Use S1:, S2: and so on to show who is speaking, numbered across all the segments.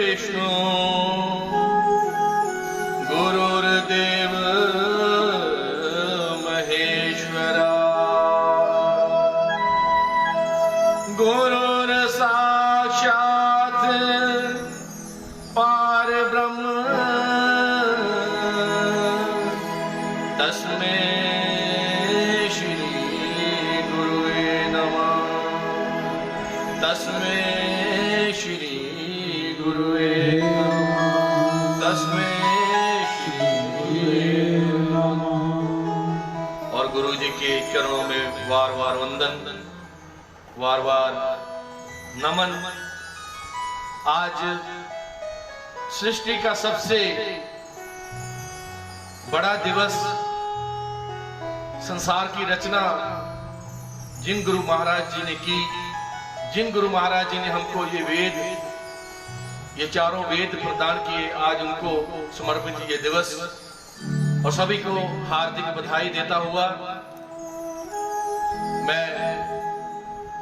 S1: विष्णु गुरुर्देव महेश्वरा गुरुर साक्षात् परब्रह्म तस्मै श्री गुरुवे नमः। तस्मै श्री गुरुवे नमः। तस्मै श्री गुरुवे नमः। और गुरु जी के चरणों में वार वार वंदन, वार वार नमन। आज सृष्टि का सबसे बड़ा दिवस, संसार की रचना जिन गुरु महाराज जी ने की, जिन गुरु महाराज जी ने हमको ये वेद, ये चारों वेद प्रदान किए, आज उनको समर्पित ये दिवस। और सभी को हार्दिक बधाई देता हुआ मैं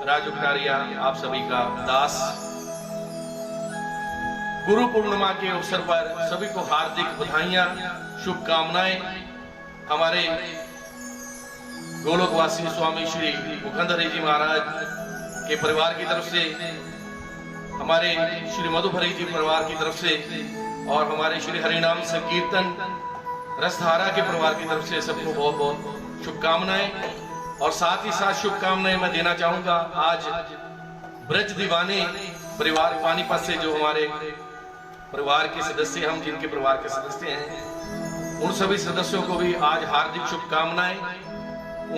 S1: राजू कटारिया आप सभी का दास, गुरु पूर्णिमा के अवसर पर सभी को हार्दिक बधाइयां, शुभकामनाएं। हमारे गोलोकवासी स्वामी श्री मुकुंदहरि जी महाराज के परिवार की तरफ से, हमारे श्री मधुभरी जी परिवार की तरफ से और हमारे श्री हरिनाम संकीर्तन रसधारा के परिवार की तरफ से सबको बहुत बहुत शुभकामनाएं। और साथ ही साथ शुभकामनाएं मैं देना चाहूंगा आज ब्रज दीवाने परिवार पानीपत से, जो हमारे परिवार के सदस्य, हम जिनके परिवार के सदस्य हैं, उन सभी सदस्यों को भी आज हार्दिक शुभकामनाएं।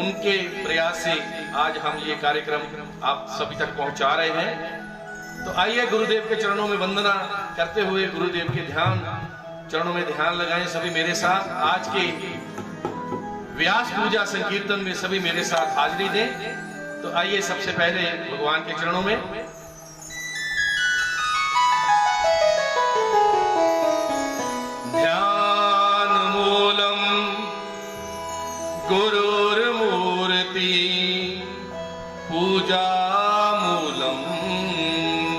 S1: उनके प्रयास से आज हम ये कार्यक्रम आप सभी तक पहुंचा रहे हैं। तो आइए गुरुदेव के चरणों में वंदना करते हुए गुरुदेव के चरणों में ध्यान लगाएं सभी मेरे साथ। आज के व्यास पूजा संकीर्तन में सभी मेरे साथ हाजिरी दें। तो आइए सबसे पहले भगवान के चरणों में ध्यान मूलम गुरुर्मूर्ति पूजा मूलम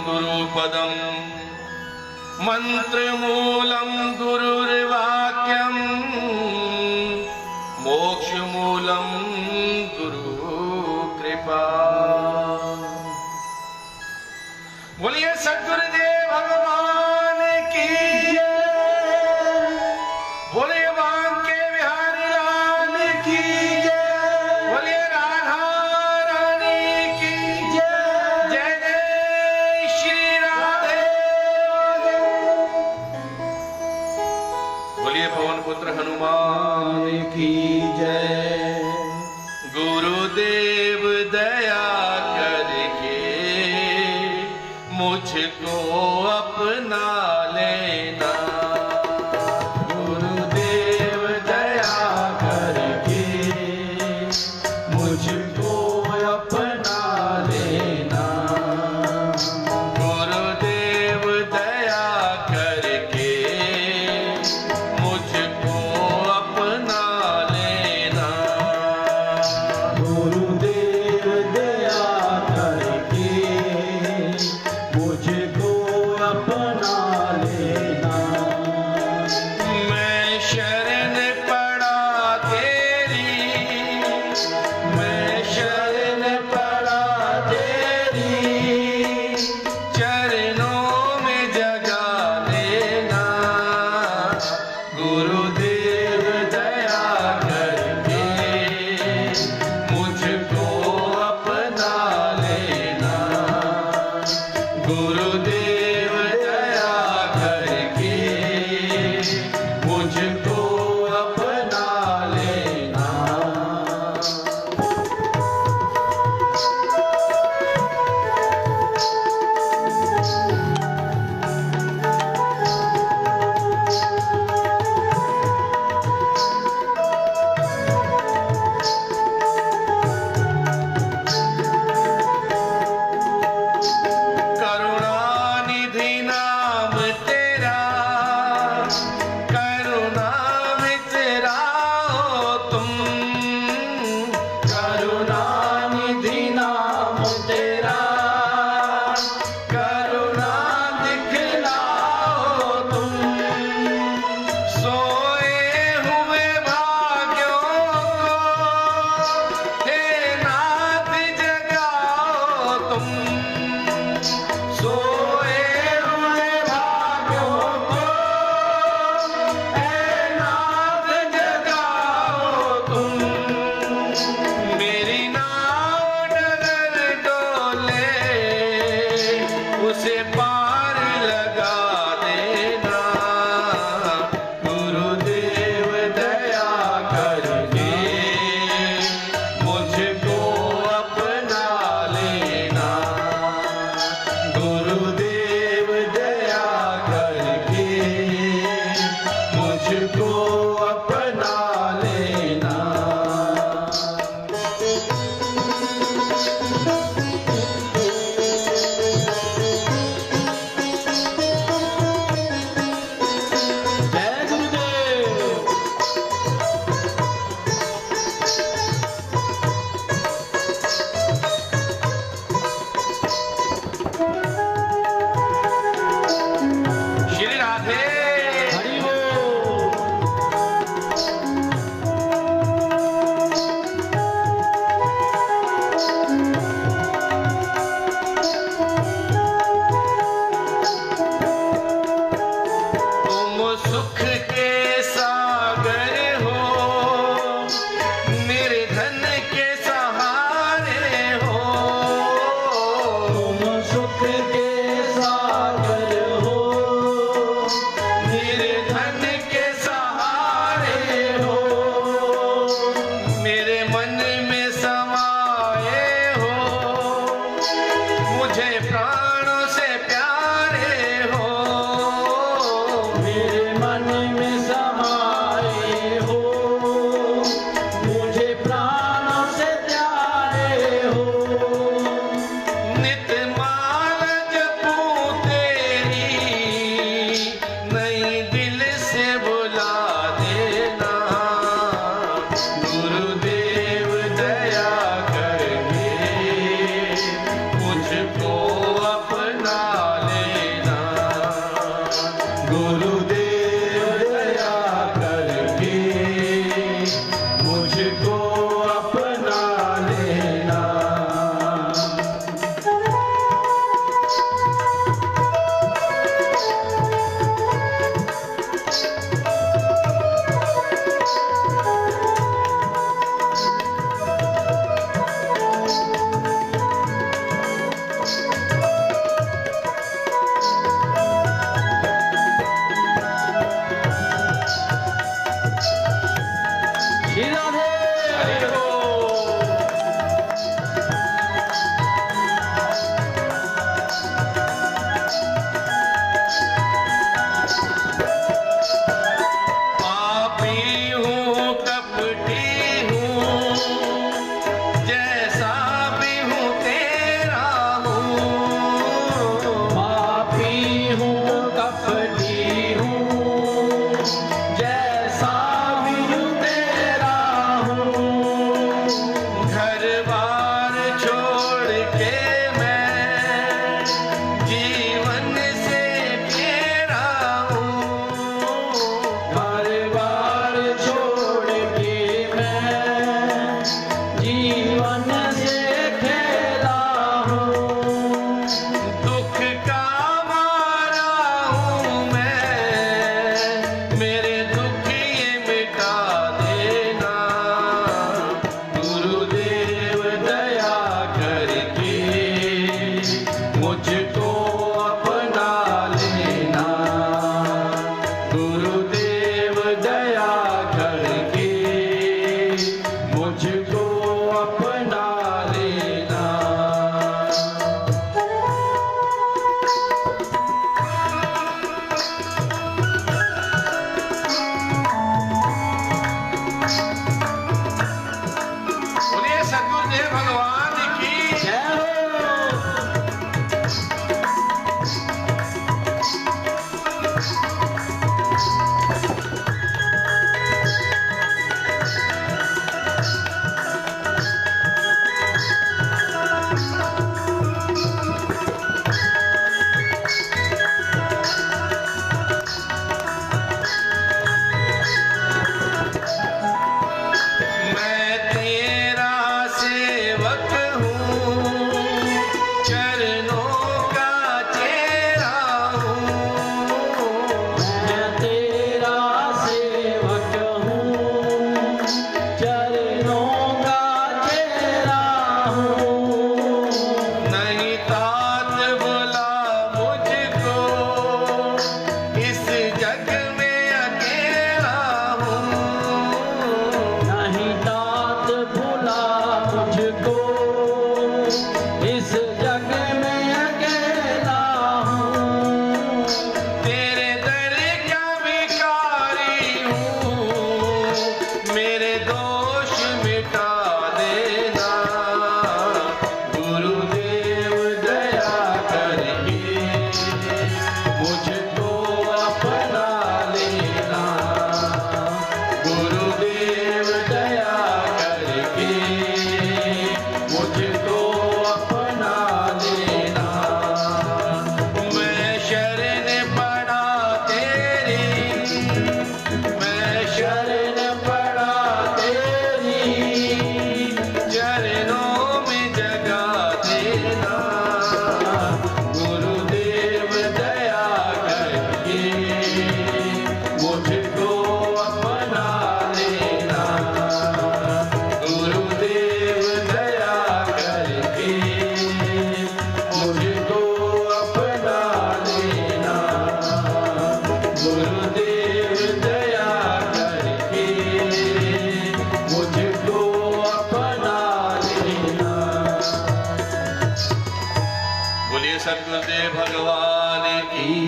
S1: गुरुपदम मंत्र मूलम गुरुर्वाक्यम मोक्ष मूलम गुरु कृपा। बोलिए सद्गुरुदेव भगवान की जय। बोलिए बांके बिहारी लाल की जय। बोलिए राधा रानी की जय। जय जय श्री राधे। बोलिए पवन पुत्र हनुमान की जय। गुरुदेव दया करके मुझको अपना लेना। गुरुदेव दया करके मुझको अपना लेना। गुरुदेव दया करके मुझको अपना लेना। गुरुदेव दया करके मुझको अपना लेना। मैं शरण पड़ा तेरी, मैं शरण पड़ा तेरी, चरणों में जगा लेना। गुरुदेव दया करके मुझको अपना लेना। गुरुदेव दया लगा देना। गुरुदेव दया करके मुझको अपना लेना। गुरुदेव दया करके मुझको अपना लेना।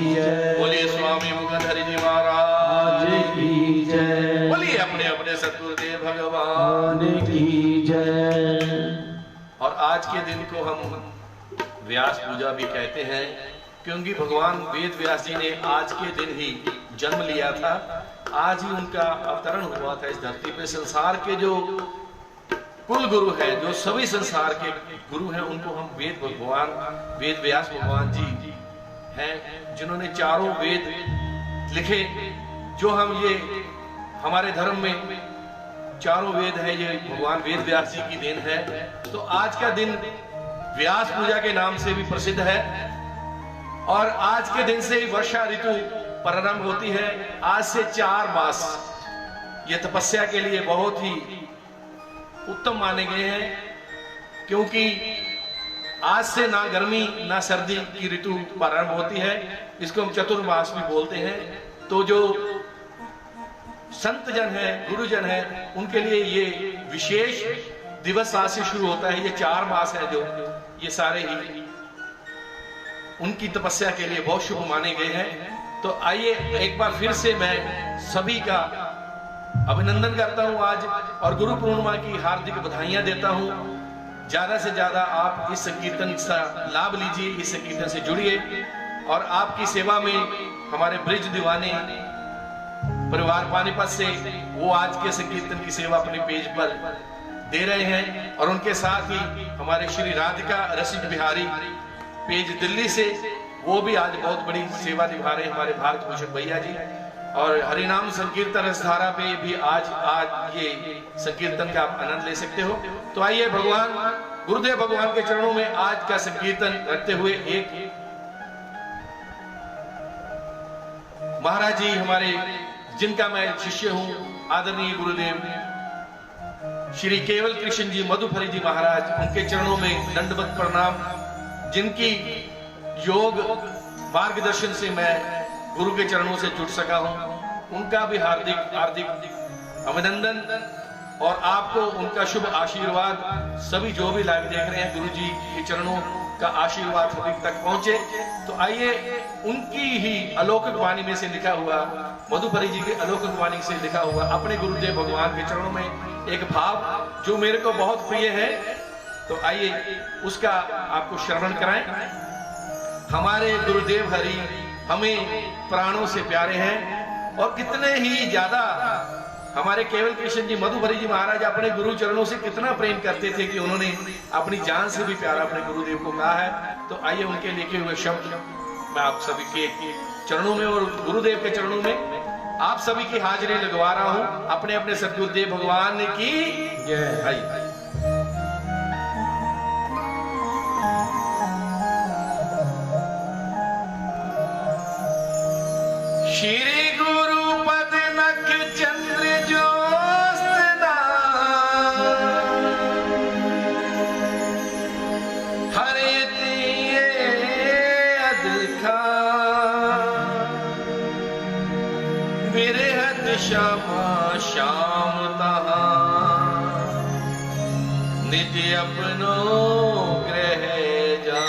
S2: जय।
S1: बोलिए स्वामी मुकुंद जी महाराज
S2: की जय।
S1: बोलिए अपने अपने सतगुरुदेव भगवान
S2: की जय।
S1: और आज के दिन को हम व्यास पूजा भी कहते हैं, क्योंकि भगवान वेद व्यास जी ने आज के दिन ही जन्म लिया था। आज ही उनका अवतरण हुआ था इस धरती पे। संसार के जो कुल गुरु हैं, जो सभी संसार के गुरु हैं, उनको हम वेद व्यास भगवान जी हैं, जिन्होंने चारों वेद लिखे। जो हम ये हमारे धर्म में चारों वेद है, ये भगवान वेद व्यास जी की देन है। तो आज का दिन व्यास पूजा के नाम से भी प्रसिद्ध है और आज के दिन से ही वर्षा ऋतु प्रारंभ होती है। आज से 4 मास ये तपस्या के लिए बहुत ही उत्तम माने गए हैं, क्योंकि आज से ना गर्मी ना सर्दी की ऋतु प्रारंभ होती है। इसको हम चतुर्मास भी बोलते हैं। तो जो संत जन है, गुरुजन है, उनके लिए ये विशेष दिवस आज से शुरू होता है। ये 4 मास है जो ये सारे ही उनकी तपस्या के लिए बहुत शुभ माने गए हैं। तो आइए एक बार फिर से मैं सभी का अभिनंदन करता हूं आज, और गुरु पूर्णिमा की हार्दिक बधाइयां देता हूं। ज्यादा से ज्यादा आप इस संकीर्तन का लाभ लीजिए, इस संकीर्तन से जुड़िए, और आपकी सेवा में हमारे ब्रिज दीवाने परिवार पानीपत से वो आज के संकीर्तन की सेवा अपने पेज पर दे रहे हैं, और उनके साथ ही हमारे श्री राधिका रसिक बिहारी पेज दिल्ली से वो भी आज बहुत बड़ी सेवा निभा रहे हैं, हमारे भारत भूषण भैया जी। और हरिनाम संकीर्तन रसधारा पे भी आज ये संकीर्तन का आप आनंद ले सकते हो। तो आइए भगवान गुरुदेव भगवान के चरणों में आज का संकीर्तन रखते हुए एक महाराज जी हमारे, जिनका मैं शिष्य हूं, आदरणीय गुरुदेव श्री केवल कृष्ण जी मधुफरी जी महाराज, उनके चरणों में दंडवत प्रणाम। जिनकी योग मार्गदर्शन से मैं गुरु के चरणों से जुड़ सका हूं, उनका भी हार्दिक हार्दिक अभिनंदन, और आपको उनका शुभ आशीर्वाद सभी जो भी लाइव देख रहे हैं, गुरु जी के चरणों का आशीर्वाद सभी तक पहुंचे। तो आइए उनकी ही अलौकिक वाणी में से लिखा हुआ, मधुफरी जी के अलौकिक वाणी से लिखा हुआ अपने गुरुदेव भगवान के चरणों में एक भाव जो मेरे को बहुत प्रिय है, तो आइए उसका आपको श्रवण कराएं। हमारे गुरुदेव हरि हमें प्राणों से प्यारे हैं, और कितने ही ज्यादा हमारे केवल कृष्ण जी मधुफरी जी महाराज अपने गुरु चरणों से कितना प्रेम करते थे कि उन्होंने अपनी जान से भी प्यारा अपने गुरुदेव को कहा है। तो आइए उनके लिखे हुए शब्द मैं आप सभी के चरणों में और गुरुदेव के चरणों में आप सभी की हाजिरी लगवा रहा हूं। अपने अपने सतगुरुदेव भगवान की जय। श्री गुरु पद नख चंद्र ज्योत्सना, हरे दिए अदखा, बिरहत श्यामा श्याम तहा, नित्य अपनो ग्रह जा,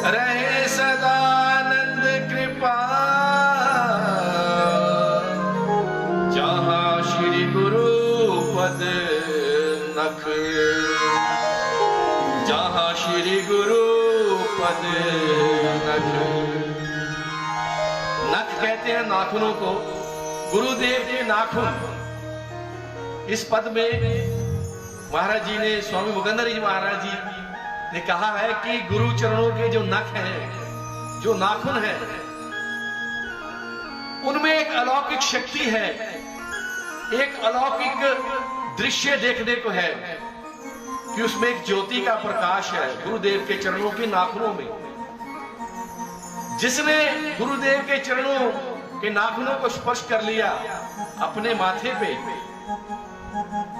S1: रहे सदानंद कृपा, जहां श्री गुरु पद नख, जहां श्री गुरु पद नख। नख कहते हैं नाखूनों को, गुरुदेव के नाखून इस पद में महाराज जी ने, स्वामी मुकंदर जी महाराज जी ने कहा है कि गुरु चरणों के जो नख हैं, जो नाखून है, उनमें एक अलौकिक शक्ति है, एक अलौकिक दृश्य देखने को है कि उसमें एक ज्योति का प्रकाश है गुरुदेव के चरणों के नाखूनों में। जिसने गुरुदेव के चरणों के नाखूनों को स्पर्श कर लिया अपने माथे पे,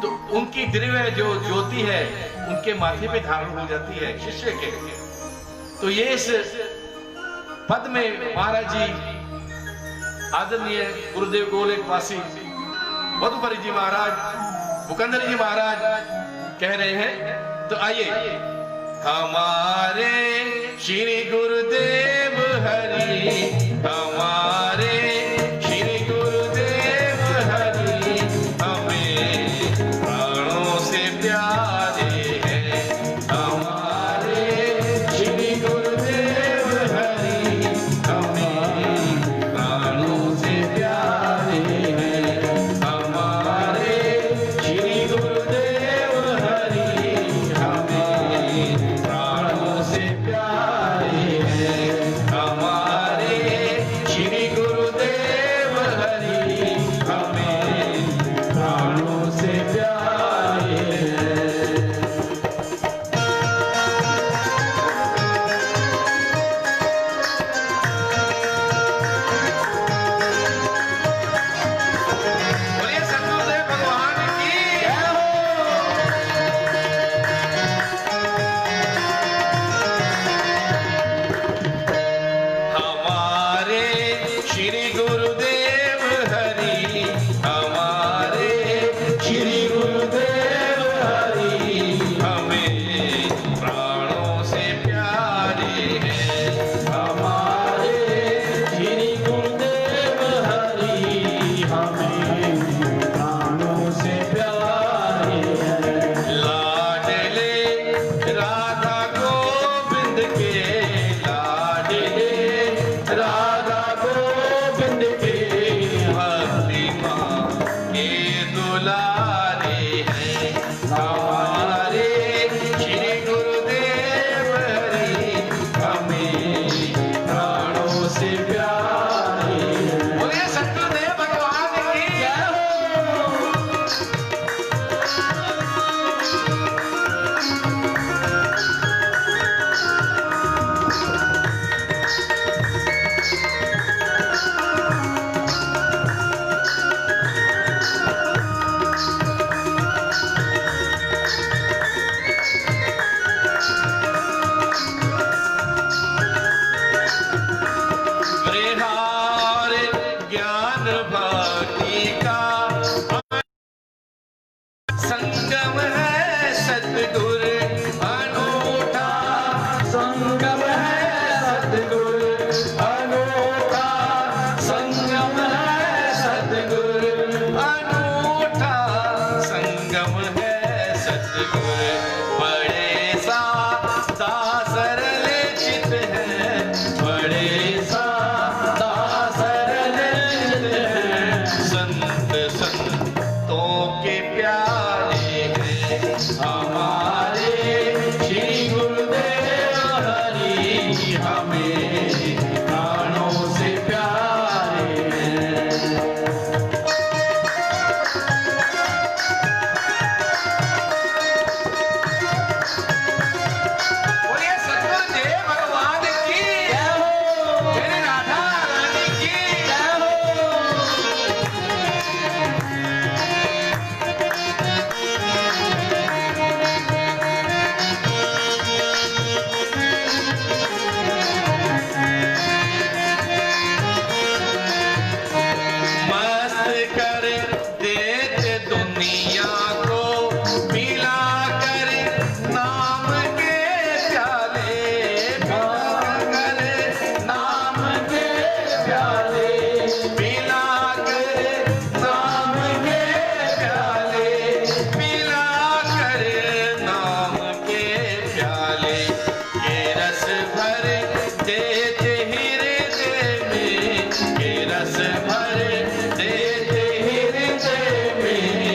S1: तो उनकी दिव्य जो ज्योति है उनके माथे पे धारण हो जाती है शिष्य के। तो ये इस पद में महाराज जी आदरणीय गुरुदेव गोलकवासी मधुपरी जी महाराज, मुकंदर जी महाराज कह रहे हैं। तो आइए, हमारे श्री गुरुदेव हरि, हमारे श्री गुरुदेव हरि, हमें प्राणों से प्यारे हैं। हमारे श्री गुरुदेव हरि, हमें प्राणों से प्यारे हैं। हमारे श्री गुरुदेव हरि, हमें प्राणों से प्यारे हैं। हमारे श्री गुरुदेव हरि, हमें प्राणों से प्यारे हैं। बोलिए सतगुरुदेव भगवान की जय हो। हमारे श्री गुरुदेव हरि, हमारे श्री गुरुदेव हरि, हमें प्राणों से प्यारे हैं। हमारे श्री गुरुदेव हरि, हमें प्राणों से प्यारे हैं। लाडले राधा गोविंद के, लाडले राधा गोविंद के, भक्ति माँ के दुलारे हैं। हमारे श्री गुरुदेव हरि, हमें प्राणों से प्यारे हैं। बोलिए सतगुरुदेव भगवान की जय हो। विहार ज्ञान भक्ति का संगम है सतगुरु अनूठा, संगम है सतगुरु अनूठा, संगम है सतगुरु अनूठा, संगम है सतगुरु। बड़े सादा सरल चित है, बड़े सादा सरल चित है, संत संतों के प्यारे हैं। हमारे श्री गुरुदेव हरि, हमें प्राणों से प्यारे हैं। बोलिए सतगुरुदेव भगवान की जय हो। मेरी राधा रानी की जय हो। मस्त कर देते दुनिया को, पिला कर नाम के प्याले, पिला कर नाम के प्याले, पिला कर नाम के प्याले, पिला कर नाम के प्याले। ये रस भर देते हृदय में, ये रस भर देते हृदय में,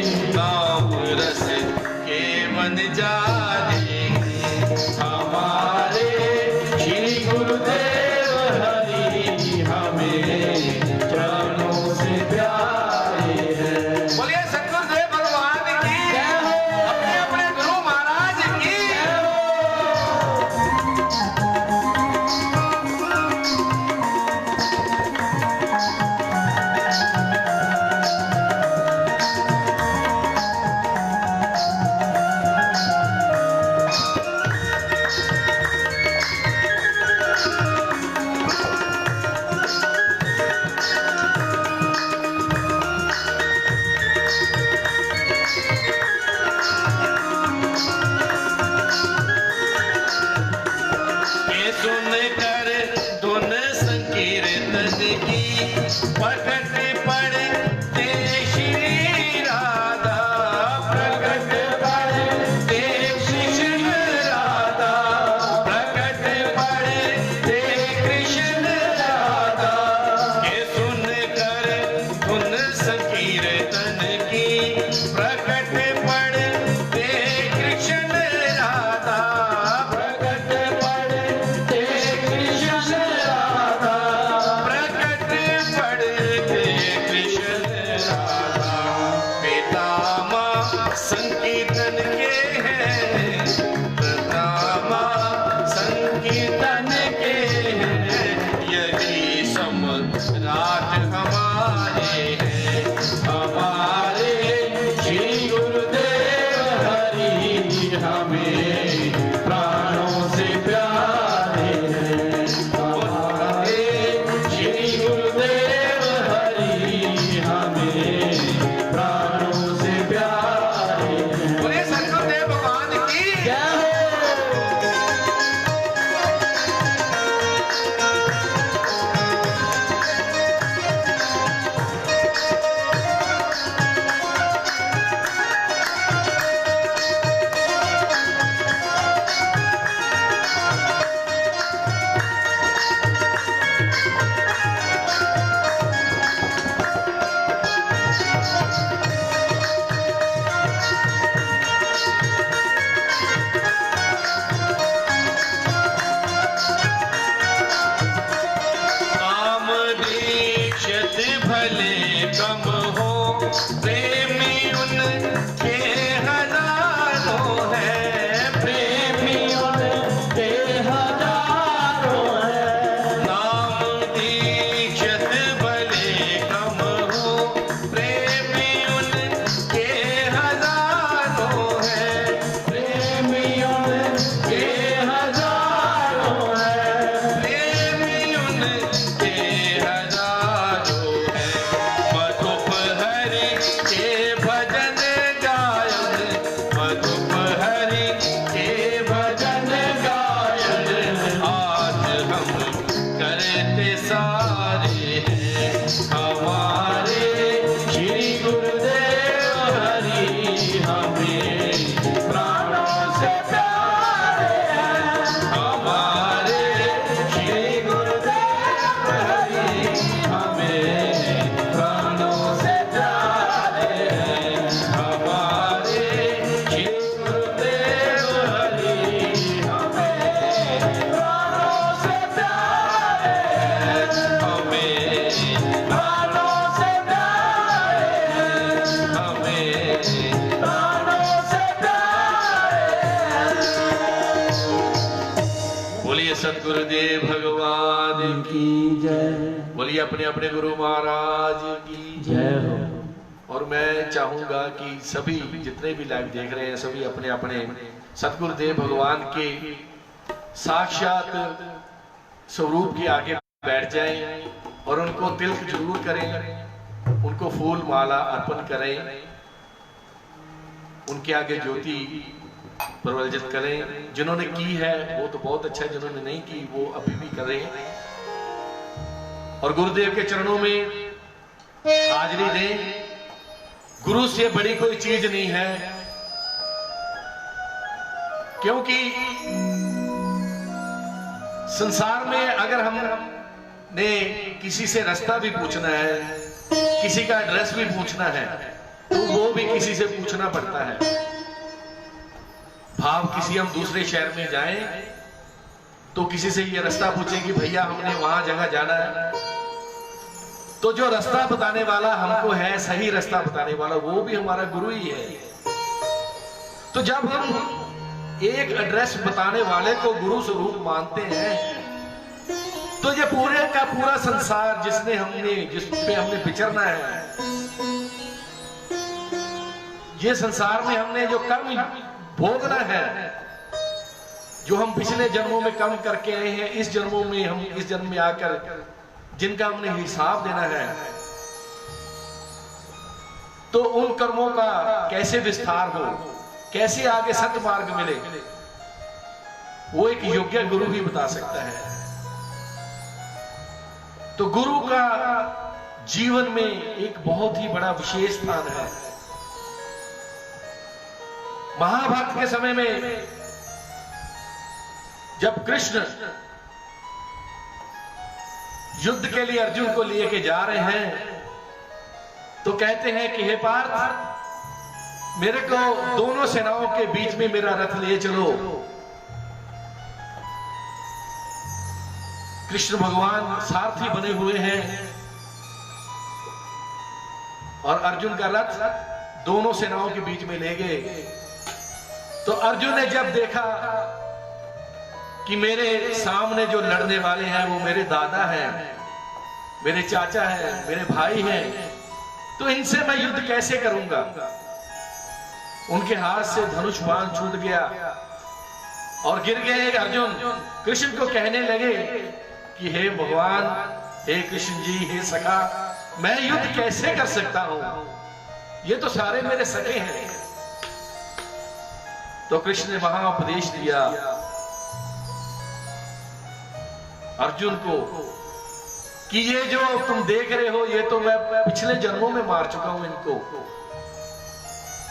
S1: संकीर्तन के हैं प्रतामा, संकीर्तन के हैं यही सम्राट हमारे हैं, हमारे श्री गुरुदेव हरि हमें प्राणों से प्यारे हैं, हमारे श्री गुरुदेव हरि हमें प्राणों से प्यारे हैं। बोले सतगुरुदेव भगवान की जय हो। भले कम हो प्रेमी उनके हजारों हैं, प्रेमी उनके हजारों हैं। नाम दीक्षित भले कम हो प्रेमी उनके हजारों हैं, प्रेमी उनके हजारों हैं, प्रेमी उनके सतगुरुदेव भगवान की जय। बोलिए अपने अपने गुरु महाराज की जय हो। और मैं चाहूंगा कि सभी जितने भी लाइव देख रहे हैं सभी अपने अपने सतगुरुदेव भगवान के साक्षात स्वरूप के आगे बैठ जाएं और उनको तिलक जरूर करें, उनको फूल माला अर्पण करें, उनके आगे ज्योति प्रज्वलित करें। जिन्होंने की है वो तो बहुत अच्छा है, जिन्होंने नहीं की वो अभी भी कर रहे हैं। और गुरुदेव के चरणों में हाजिरी दें। गुरु से बड़ी कोई चीज नहीं है, क्योंकि संसार में अगर हमने किसी से रास्ता भी पूछना है, किसी का एड्रेस भी पूछना है, तो वो भी किसी से पूछना पड़ता है। भाव किसी हम दूसरे शहर में जाएं तो किसी से ये रास्ता पूछें कि भैया हमने वहां जगह जाना है, तो जो रास्ता बताने वाला हमको है, सही रास्ता बताने वाला, वो भी हमारा गुरु ही है। तो जब हम एक एड्रेस बताने वाले को गुरु स्वरूप मानते हैं, तो ये पूरे का पूरा संसार जिस पे हमने विचरना है, ये संसार में हमने जो कर्म भोगना है, जो हम पिछले जन्मों में कर्म करके आए हैं, इस जन्मों में हम इस जन्म में आकर जिनका हमने हिसाब देना है, तो उन कर्मों का कैसे विस्तार हो, कैसे आगे सत्य मार्ग मिले, वो एक योग्य गुरु ही बता सकता है। तो गुरु का जीवन में एक बहुत ही बड़ा विशेष स्थान है। महाभारत के समय में जब कृष्ण युद्ध के लिए अर्जुन को लेके जा रहे हैं, तो कहते हैं कि हे पार्थ, मेरे को दोनों सेनाओं के बीच में मेरा रथ ले चलो। कृष्ण भगवान सारथी बने हुए हैं और अर्जुन का रथ दोनों सेनाओं के बीच में ले गए। तो अर्जुन ने जब देखा कि मेरे सामने जो लड़ने वाले हैं वो मेरे दादा हैं, मेरे चाचा हैं, मेरे भाई हैं, तो इनसे मैं युद्ध कैसे करूंगा। उनके हाथ से धनुष बाण छूट गया और गिर गए। अर्जुन कृष्ण को कहने लगे कि हे भगवान, हे कृष्ण जी, हे सखा, मैं युद्ध कैसे कर सकता हूं, ये तो सारे मेरे सखे हैं। तो कृष्ण ने वहां उपदेश दिया अर्जुन को कि ये जो तुम देख रहे हो, ये तो मैं पिछले जन्मों में मार चुका हूं इनको,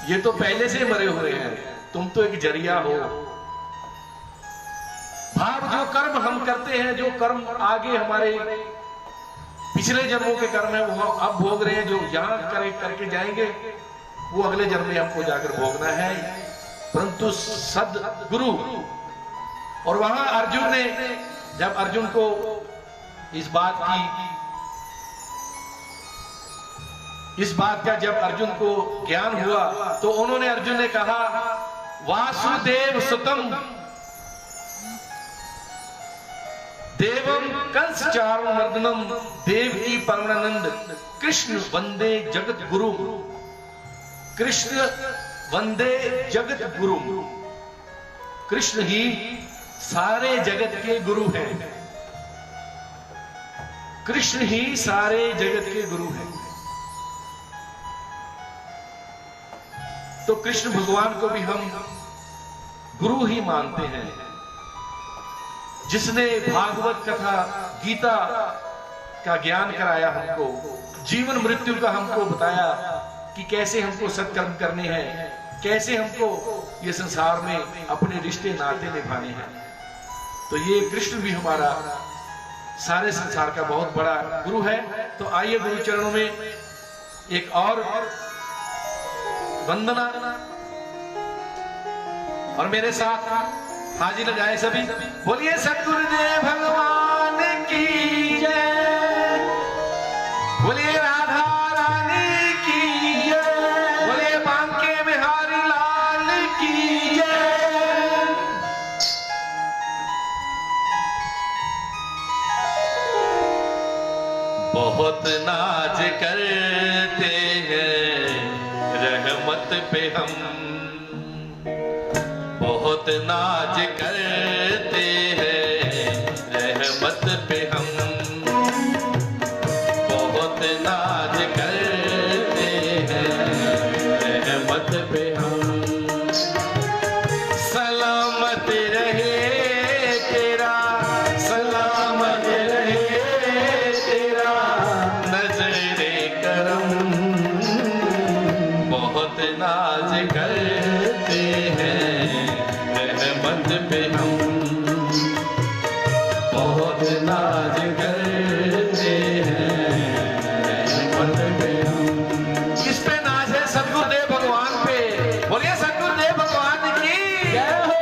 S1: ये तो पहले से मरे हुए हैं, तुम तो एक जरिया हो। भाव जो कर्म हम करते हैं, जो कर्म आगे हमारे पिछले जन्मों के कर्म है वो अब भोग रहे हैं, जो यहां करके जाएंगे वो अगले जन्म में हमको जाकर भोगना है। परंतु सदगुरु, और वहां अर्जुन ने, जब अर्जुन को इस बात का जब अर्जुन को ज्ञान हुआ तो उन्होंने, अर्जुन ने कहा, वासुदेव सुतम देवम कंस चारुमर्दनम देवकी परमानंद कृष्ण वंदे जगत गुरु, कृष्ण वंदे जगत गुरु। कृष्ण ही सारे जगत के गुरु हैं, कृष्ण ही सारे जगत के गुरु हैं। तो कृष्ण भगवान को भी हम गुरु ही मानते हैं, जिसने भागवत कथा गीता का ज्ञान कराया हमको, जीवन मृत्यु का हमको बताया कि कैसे हमको सत्कर्म करने हैं, कैसे हमको ये संसार में अपने रिश्ते नाते निभाने हैं। तो ये कृष्ण भी हमारा सारे संसार का बहुत बड़ा गुरु है। तो आइए गुरु चरणों में एक और वंदना, और मेरे साथ हाजिर लगाए सभी, बोलिए सतगुरुदेव भगवान की जय, बोलिए राधा रानी की जय, बोलिए बांके बिहारी लाल की जय। बहुत नाज करते हैं रहमत पे हम, बहुत नाज करते हैं रहमत पे हम, बहुत नाज करते हैं रहमत पे हम। सलामत रहे तेरा, सलामत रहे तेरा नजरे करम, बहुत नाज करते हैं रहमत पे हम, बहुत नाज करते हैं रहमत पे हम। किस पे नाज है? सतगुरुदेव भगवान पे। बोलिए सतगुरुदेव भगवान की जय हो।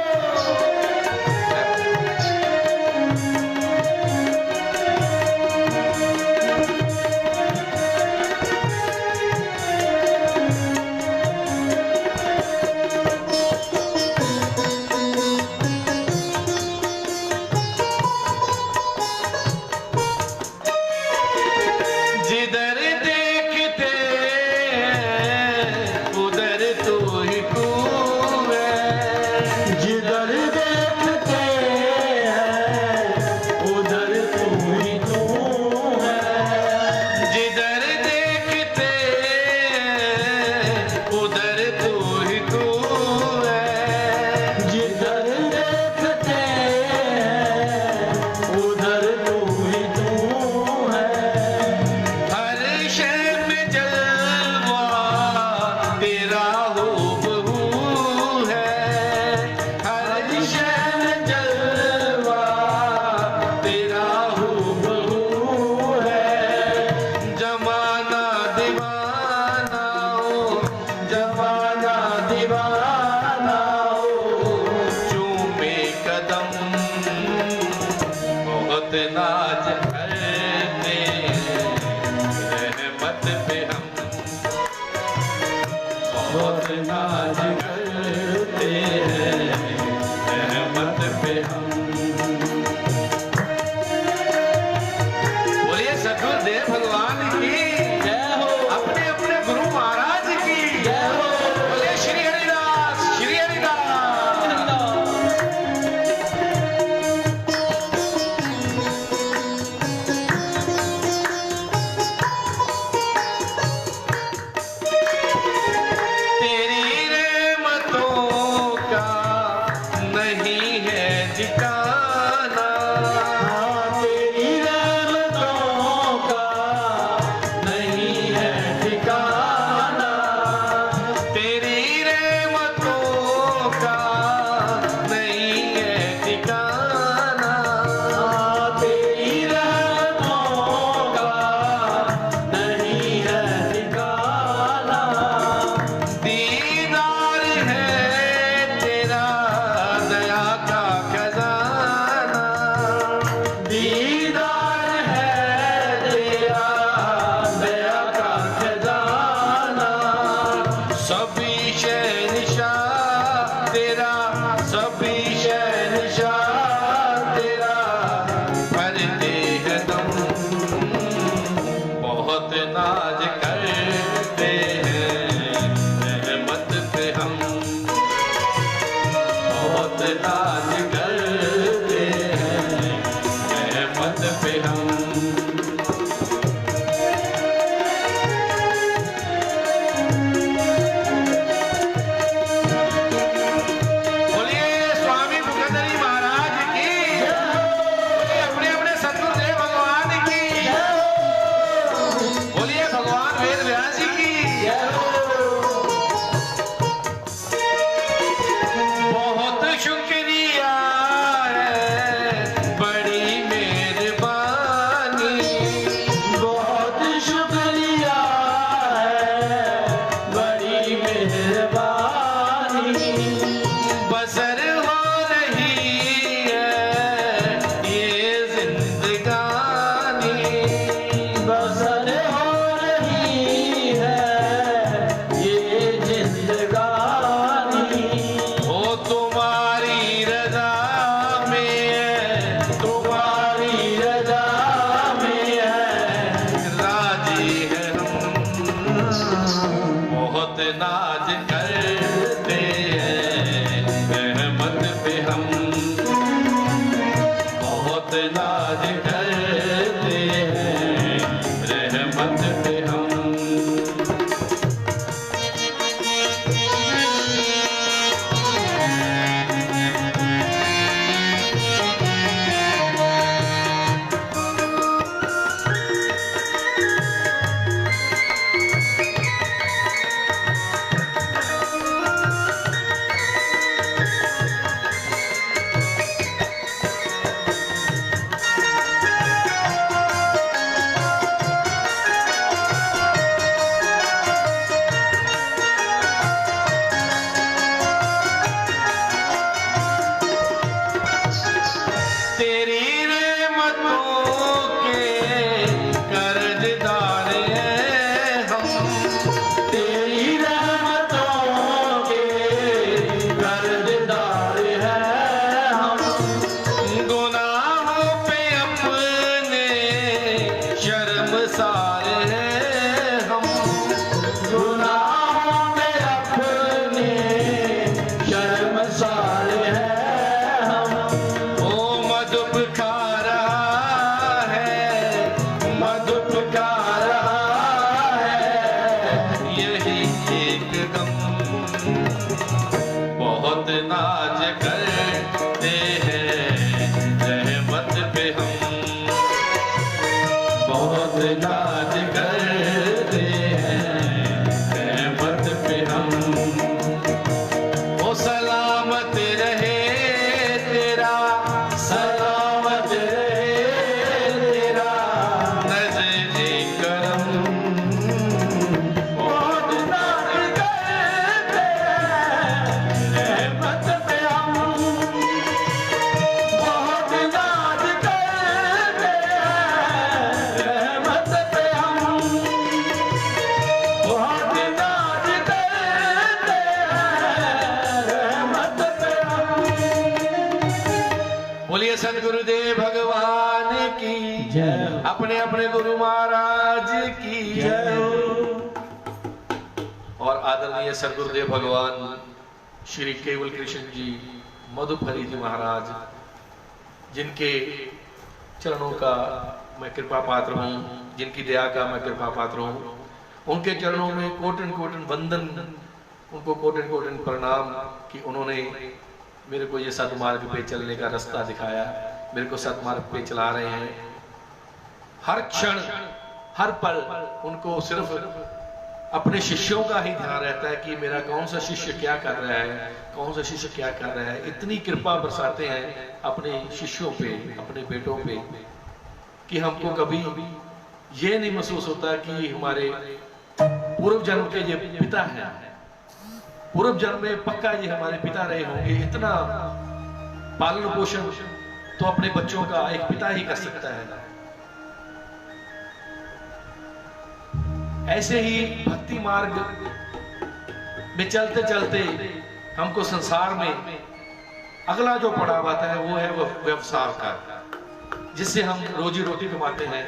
S2: नाज करते हैं रहमत पे हम।
S1: बोलिए सदगुरुदेव भगवान की
S2: जय हो,
S1: अपने अपने गुरु महाराज की
S2: जय हो।
S1: बोले श्री हरिदास, श्री हरिदास। तेरी रहमतों का नहीं है ठिकाना,
S2: तेरी रहमतों का नहीं है ठिकाना,
S1: तेरी रहमतों का नहीं है ठिकाना।
S2: तेरी रहमतों का नहीं है ठिकाना।
S1: दीदार है तेरा दया का खजाना,
S2: दीदार है तेरा दया का खजाना।
S1: सभी शहंशाह तेरा, सभी शहंशाह तेरा भरते हैं दम। बहुत नाज करते हैं रहमत पे हम, बहुत नाज करते हैं रहमत पे हम। बोलिए स्वामी मुकंदरी महाराज की, बोलिए अपने अपने सदगुरुदेव भगवान की, बोलिए भगवान वेद व्यास जी की। बहुत शुक्रिया बोलिए सदगुरुदेव भगवान की
S2: जय।
S1: अपने अपने गुरु महाराज की
S2: जय।
S1: और आदरणीय सदगुरुदेव भगवान श्री केवल कृष्ण जी मधुफरी जी महाराज, जिनके चरणों का मैं कृपा पात्र हूँ, जिनकी दया का मैं कृपा पात्र हूँ, उनके चरणों में कोटन कोटन वंदन, उनको कोटन कोटन प्रणाम कि उन्होंने मेरे को ये सदमार्ग पे चलने का रास्ता दिखाया, मेरे को सदमार्ग पे चला रहे हैं। हर क्षण हर पल उनको सिर्फ अपने शिष्यों का ही ध्यान रहता है कि मेरा कौन सा शिष्य क्या कर रहा है, कौन सा शिष्य क्या कर रहा है। इतनी कृपा बरसाते हैं अपने शिष्यों पे, अपने बेटों पे, कि हमको कभी ये नहीं महसूस होता कि हमारे पूर्व जन्म के ये पिता हैं, पूर्व जन्म में पक्का ये हमारे पिता रहे होंगे। इतना पालन पोषण तो अपने बच्चों का एक पिता ही कर सकता है। ऐसे ही भक्ति मार्ग में चलते चलते हमको संसार में अगला जो पड़ाव आता है वो है वो व्यवसाय का, जिससे हम रोजी रोटी कमाते हैं।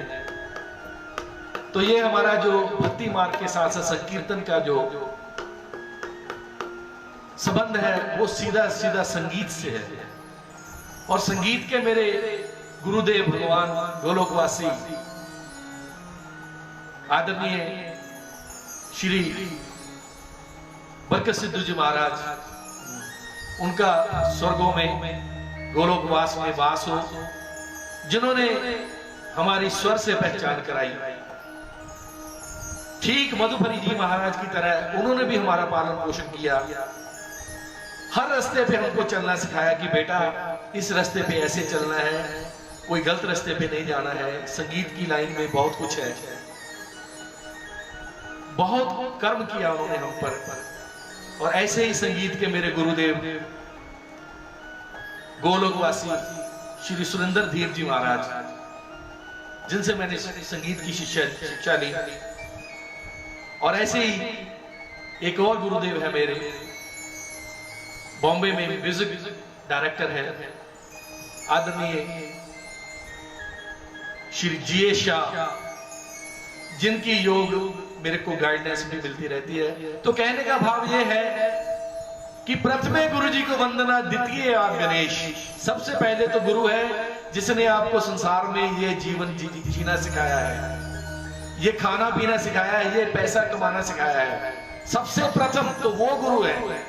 S1: तो ये हमारा जो भक्ति मार्ग के साथ साथ संकीर्तन का जो संबंध है वो सीधा सीधा संगीत से है। और संगीत के मेरे गुरुदेव भगवान गोलोकवासी आदरणीय श्री बरकत सिद्धू जी महाराज, उनका स्वर्गों में गोलोकवास में वास हो, जिन्होंने हमारी स्वर से पहचान कराई। ठीक मधुफरी जी महाराज की तरह उन्होंने भी हमारा पालन पोषण किया। हर रास्ते पे हमको चलना सिखाया कि बेटा इस रास्ते पे ऐसे चलना है, कोई गलत रास्ते पे नहीं जाना है। संगीत की लाइन में बहुत कुछ है, बहुत कर्म किया उन्होंने हम पर। और ऐसे ही संगीत के मेरे गुरुदेव गोलोकवासी श्री सुरेंद्र धीर जी महाराज, जिनसे मैंने संगीत की शिक्षा ली। और ऐसे ही एक और गुरुदेव है मेरे, बॉम्बे में म्यूजिक डायरेक्टर है आदरणीय श्री जीए शाह, जिनकी योग मेरे को गाइडेंस भी मिलती रहती है। तो कहने का भाव यह है कि प्रथमे गुरु जी को वंदना, द्वितीय आप गणेश। सबसे पहले तो गुरु है जिसने आपको संसार में ये जीवन जीना सिखाया है, ये खाना पीना सिखाया है, ये पैसा कमाना सिखाया है। सबसे प्रथम तो वो गुरु है।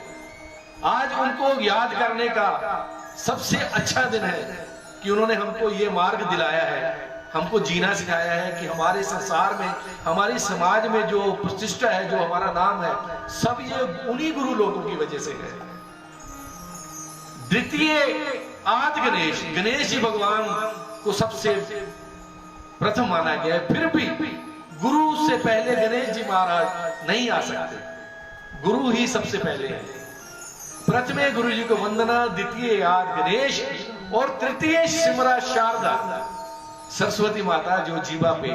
S1: आज उनको याद करने का सबसे अच्छा दिन है कि उन्होंने हमको ये मार्ग दिलाया है, हमको जीना सिखाया है कि हमारे संसार में, हमारी समाज में जो प्रतिष्ठा है, जो हमारा नाम है, सब ये उन्हीं गुरु लोगों की वजह से है। द्वितीय आदि गणेश, गणेश जी भगवान को सबसे प्रथम माना गया है। फिर भी गुरु से पहले गणेश जी महाराज नहीं आ सकते, गुरु ही सबसे पहले है। प्रथमे गुरु जी को वंदना, द्वितीय आदि गणेश, और तृतीय सिमरा शारदा, सरस्वती माता जो जीवा पे,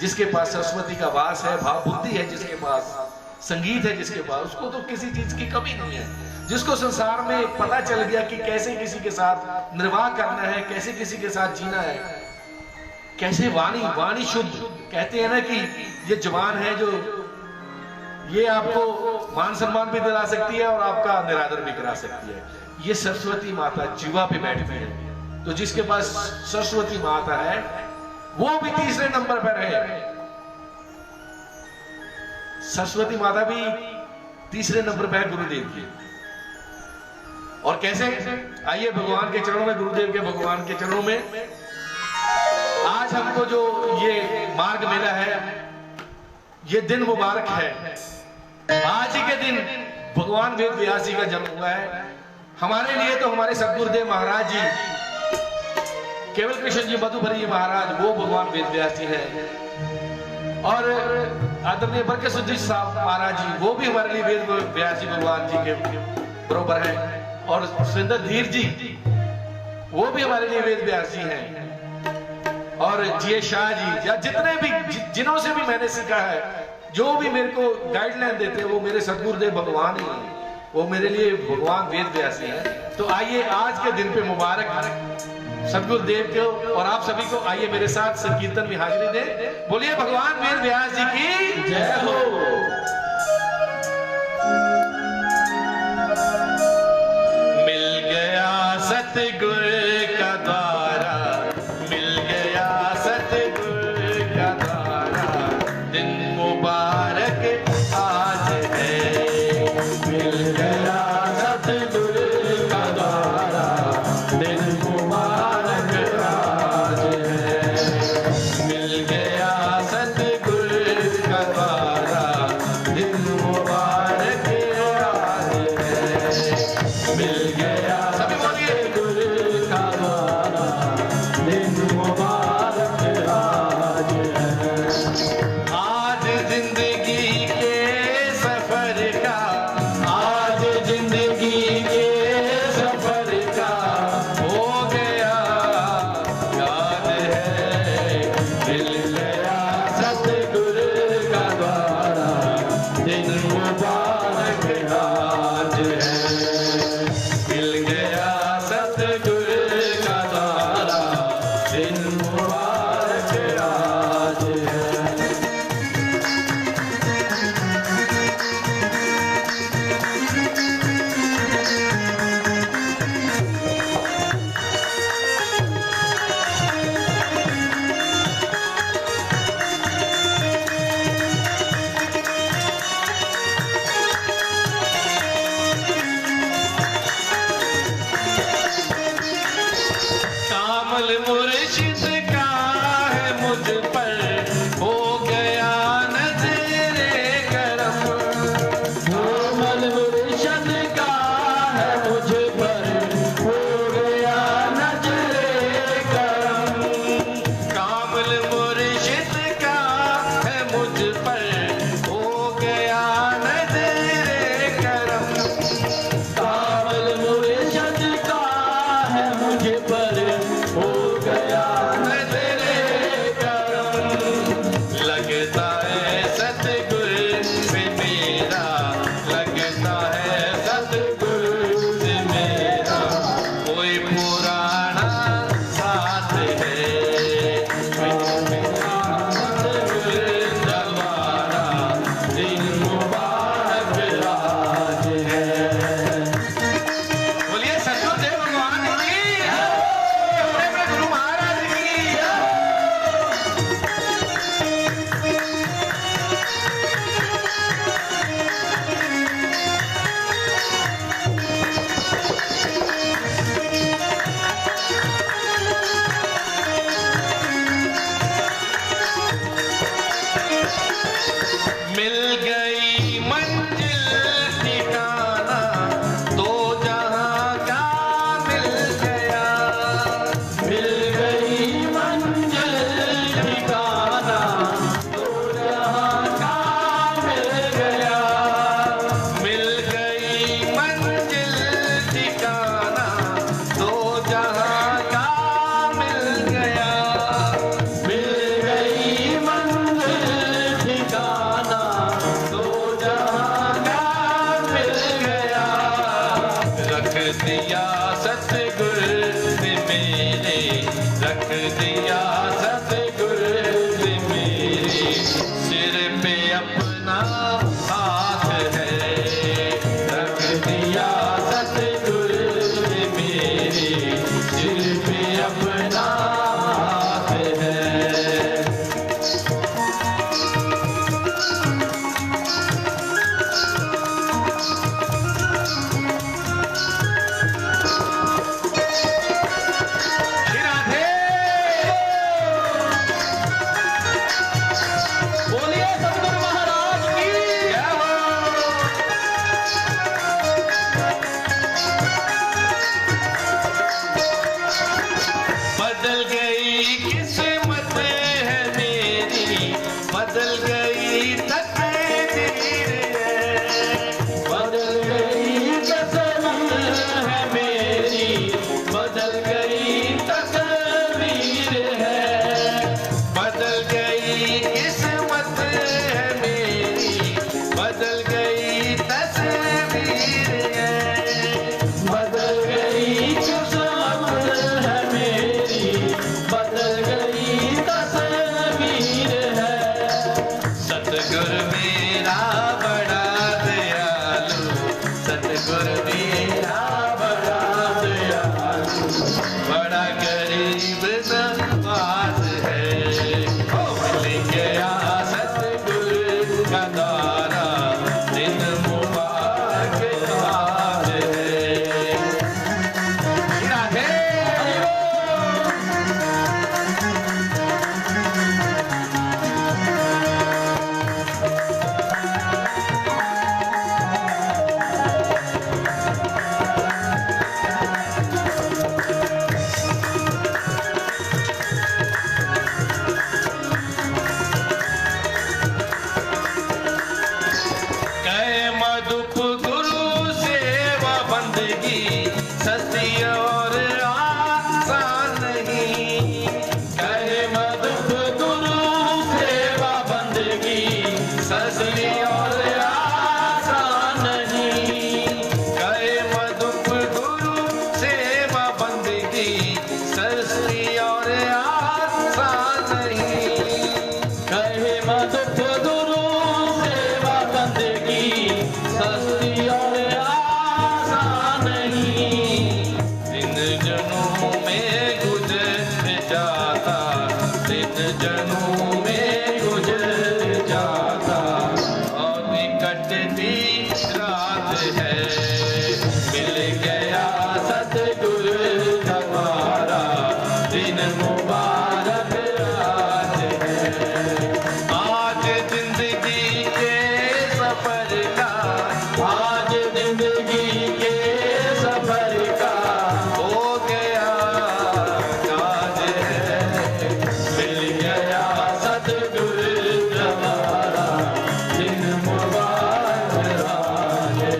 S1: जिसके पास सरस्वती का वास है, भाव बुद्धि है, जिसके पास संगीत है, जिसके पास, उसको तो किसी चीज की कमी नहीं है। जिसको संसार में पता चल गया कि कैसे किसी के साथ निर्वाह करना है, कैसे किसी के साथ जीना है, कैसे वाणी शुद्ध। कहते हैं ना कि ये जबान है जो ये आपको मान सम्मान भी दिला सकती है और आपका निरादर भी करा सकती है। ये सरस्वती माता जीवा पे बैठती है। तो जिसके पास सरस्वती माता है वो भी तीसरे नंबर पर है। सरस्वती माता भी तीसरे नंबर पर है गुरुदेव की। और कैसे? आइए भगवान के चरणों में, गुरुदेव के भगवान के चरणों में आज हमको जो ये मार्ग मिला है, ये दिन मुबारक है। आज ही के दिन भगवान वेद व्यास जी का जन्म हुआ है। हमारे लिए तो हमारे सदगुरुदेव महाराज जी, केवल कृष्ण जी मधुफरी जी महाराज, वो भगवान वेद व्यास जी हैं। और आदरणीय बरकत सिद्धू साहब महाराज जी, वो भी हमारे लिए वेद व्यास जी भगवान जी के बरोबर है। और सुरेंद्र धीर जी, वो भी हमारे लिए वेद व्यास जी हैं। और जीए शाह जी, या जितने भी जिन्हों से भी मैंने सीखा है, जो भी मेरे को गाइडलाइन देते हैं, वो मेरे सदगुरुदेव भगवान ही हैं। वो मेरे लिए भगवान वेद व्यास हैं। तो आइए आज के दिन पे मुबारक सदगुरु देव को और आप सभी को आइए मेरे साथ संकीर्तन में हाजिरी दें। बोलिए भगवान वेद व्यास जी की
S2: जय हो।
S1: मिल गया सतगुरु का द्वारा, मिल गया सतगुरु का द्वारा, दिन मुबारक आज है।
S2: मिल गया सतगुरु का द्वारा, दिन मुबारक आज है।
S1: मिल गया सतगुरु का द्वारा, दिन मुबारक आज है।
S2: मिल गया
S1: सभी बोलिए।
S2: सतगुरु का द्वारा, दिन मुबारक आज है।
S1: आज जिंदगी के सफर का,
S2: आज जिंदगी के सफर का
S1: हो गया याद है।
S2: मिल गया सतगुरु का द्वारा, दिन मुबारक आज है।
S1: मिल गया
S2: सतगुरु का द्वारा, दिन मुबारक आज है।
S1: कामल मुर्शिद का है मुझ पर, हो गया नजरे करम।
S2: कोमल मुर्शद का है मुझ पर, हो गया नजरे करम।
S1: कामल मुर्शिद का है मुझ पर, हो गया नजरे करम।
S2: कामल मुर्शद का है मुझ पर, हो गया नजरे करम।
S1: लगता है सतगुरु से मेरा, लगता है सतगुरु से मेरा कोई पुराना साथ है।
S2: सतगुरु द्वारा, दिन मुबारक आज है।
S1: बोलिए सतगुरु देव भगवान की, अपने अपने गुरु महाराज की। मिल गई मंजिल ठिकाना, दो जहां का मिल गया।
S2: मिल गई मंजिल ठिकाना, दो जहां का मिल गया।
S1: मिल गई मंजिल ठिकाना, दो जहां का मिल गया।
S2: मिल गई मंजिल ठिकाना, दो जहां का मिल गया।
S1: रख दिया सतगुरु ने मेरे, रख दिया सतगुरु ने मेरे सिर पे अपना हाथ है।
S2: रख दिया सतगुरु ने मेरे सिर पे अपना हाथ है।
S1: मेरा बड़ा दयालु, बड़ा गरीब नवाज है। ओ मिल गया सतगुरु का द्वारा, दिन मुबारक आज है। राधे मधुप गुरु सेवा बंदगी, सस्ती और आसान नहीं। कहे मधुप गुरु सेवा बंदगी, सस्ती और आसान नहीं। कहे मधुप गुरु सेवा बंदगी, सस्ती और आसान नहीं।
S2: कहे मधुप गुरु सेवा बंदगी, सस्ती और आसान नहीं।
S1: दिन जनों में गुजर जाता, दिन जनों में गुजर जाता, और कटती रात है। मिल गया सतगुरु का द्वारा, दिन मुबारक आज है। आज जिंदगी के सफर का,
S2: आज जिंदगी के सफर का
S1: हो गया काज है।
S2: मिल गया सतगुरु का द्वारा, दिन मुबारक आज है।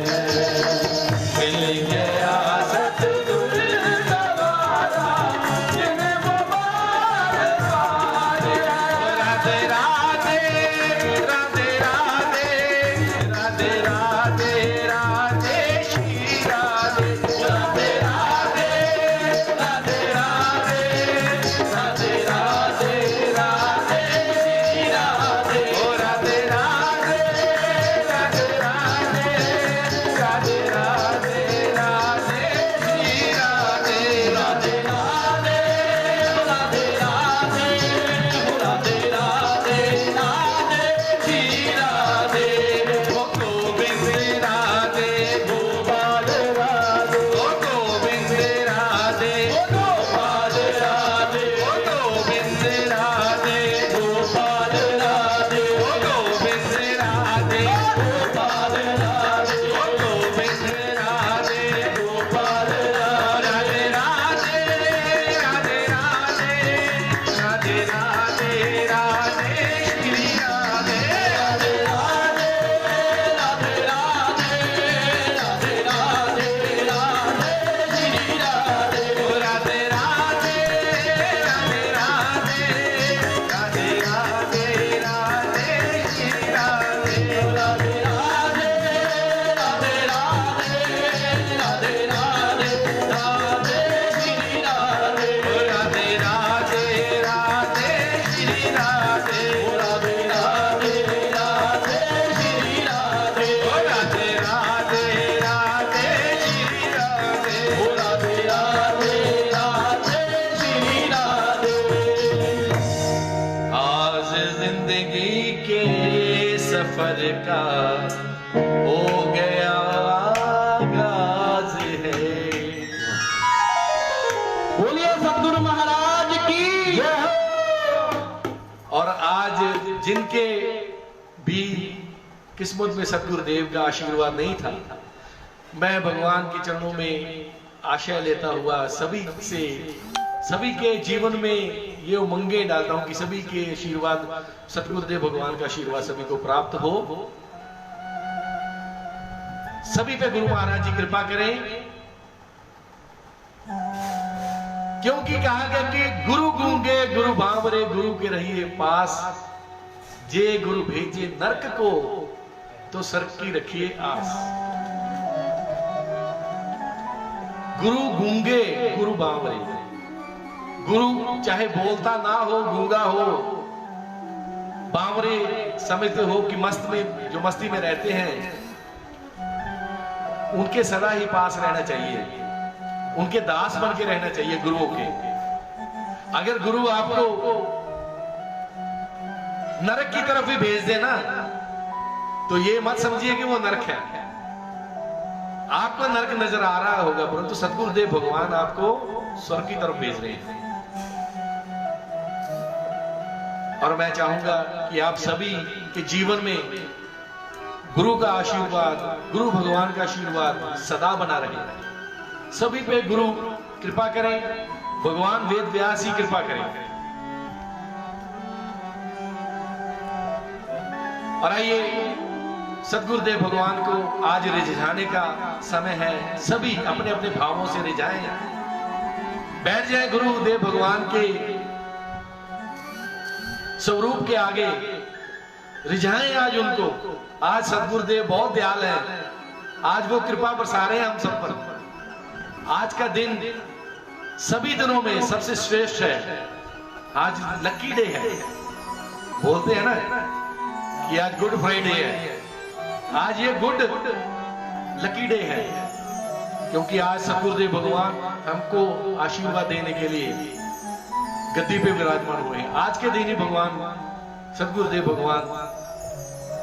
S1: मिल गया
S2: सतगुरु का द्वारा, दिन मुबारक आज है।
S1: राधे राधे राधे राधे राधे राधे राधे श्री राधे।
S2: राधे राधे राधे राधे राधे राधे राधे श्री राधे।
S1: ओ राधे राधे राधे राधे राधे राधे राधे श्री राधे।
S2: राधे राधे राधे राधे राधे राधे राधे श्री राधे।
S1: ओ गोविंद राधे,
S2: गोपाल राधे,
S1: ओ गोविंद राधे,
S2: गोपाल राधे,
S1: ओ गोविंद राधे,
S2: गोपाल राधे,
S1: ओ गोविंद राधे,
S2: गोपाल राधे,
S1: ओ गोविंद राधे।
S2: गोपाल राधे।
S1: राधे राधे राधे राधे राधे राधे राधे श्री राधे।
S2: राधे राधे राधे राधे राधे राधे राधे श्री राधे।
S1: ओ राधे राधे राधे राधे राधे राधे राधे श्री राधे।
S2: राधे राधे राधे राधे राधे राधे राधे श्री राधे।
S1: ओ राधे राधे राधे श्री राधे।
S2: राधे राधे राधे श्री राधे।
S1: ओ राधे राधे राधे श्री राधे।
S2: राधे राधे राधे श्री राधे।
S1: आज जिंदगी के सफर का हो गया आगाज है।
S2: बोलिए सतगुरु महाराज की जय हो।
S1: और आज जिनके भी किस्मत में सतगुरुदेव का आशीर्वाद नहीं था, मैं भगवान के चरणों में आशय लेता हुआ सभी से, सभी के जीवन में ये उमंगे डालता हूं कि सभी के आशीर्वाद, सतगुरुदेव भगवान का आशीर्वाद सभी को प्राप्त हो। सभी पे गुरु महाराज जी कृपा करें, क्योंकि कहा गया कि गुरु गूंगे गुरु भांवरे, गुरु के रहिए पास, जे गुरु भेजे नरक को तो सर्क की रखिए आस। गुरु गूंगे गुरु बावरे, गुरु चाहे बोलता ना हो, गूंगा हो, बावरे समझते हो कि मस्त में, जो मस्ती में रहते हैं, उनके सदा ही पास रहना चाहिए, उनके दास बन के रहना चाहिए गुरुओं के। अगर गुरु आपको नरक की तरफ भी भेज देना तो ये मत समझिए कि वो नरक है। आपको नरक नजर आ रहा होगा, परंतु सतगुरुदेव भगवान आपको स्वर्ग की तरफ भेज रहे हैं। और मैं चाहूंगा कि आप सभी के जीवन में गुरु का आशीर्वाद, गुरु भगवान का आशीर्वाद सदा बना रहे। सभी पे गुरु कृपा करें, भगवान वेद व्यास ही कृपा करें। और आइए सतगुरुदेव भगवान को आज रिझाने का समय है। सभी अपने अपने भावों से रिझाएं, बैठ जाए गुरुदेव भगवान के स्वरूप के आगे, रिझाएं आज उनको। आज सतगुरुदेव बहुत दयाल है, आज वो कृपा बरसा रहे हैं हम सब पर। आज का दिन सभी दिनों में सबसे श्रेष्ठ है। आज लकी डे है, बोलते हैं ना कि आज गुड फ्राइडे है। आज ये गुड लकी डे है, क्योंकि आज सतगुरुदेव भगवान हमको आशीर्वाद देने के लिए गद्दी पे विराजमान हुए हैं। आज के दिन ही भगवान सतगुरुदेव भगवान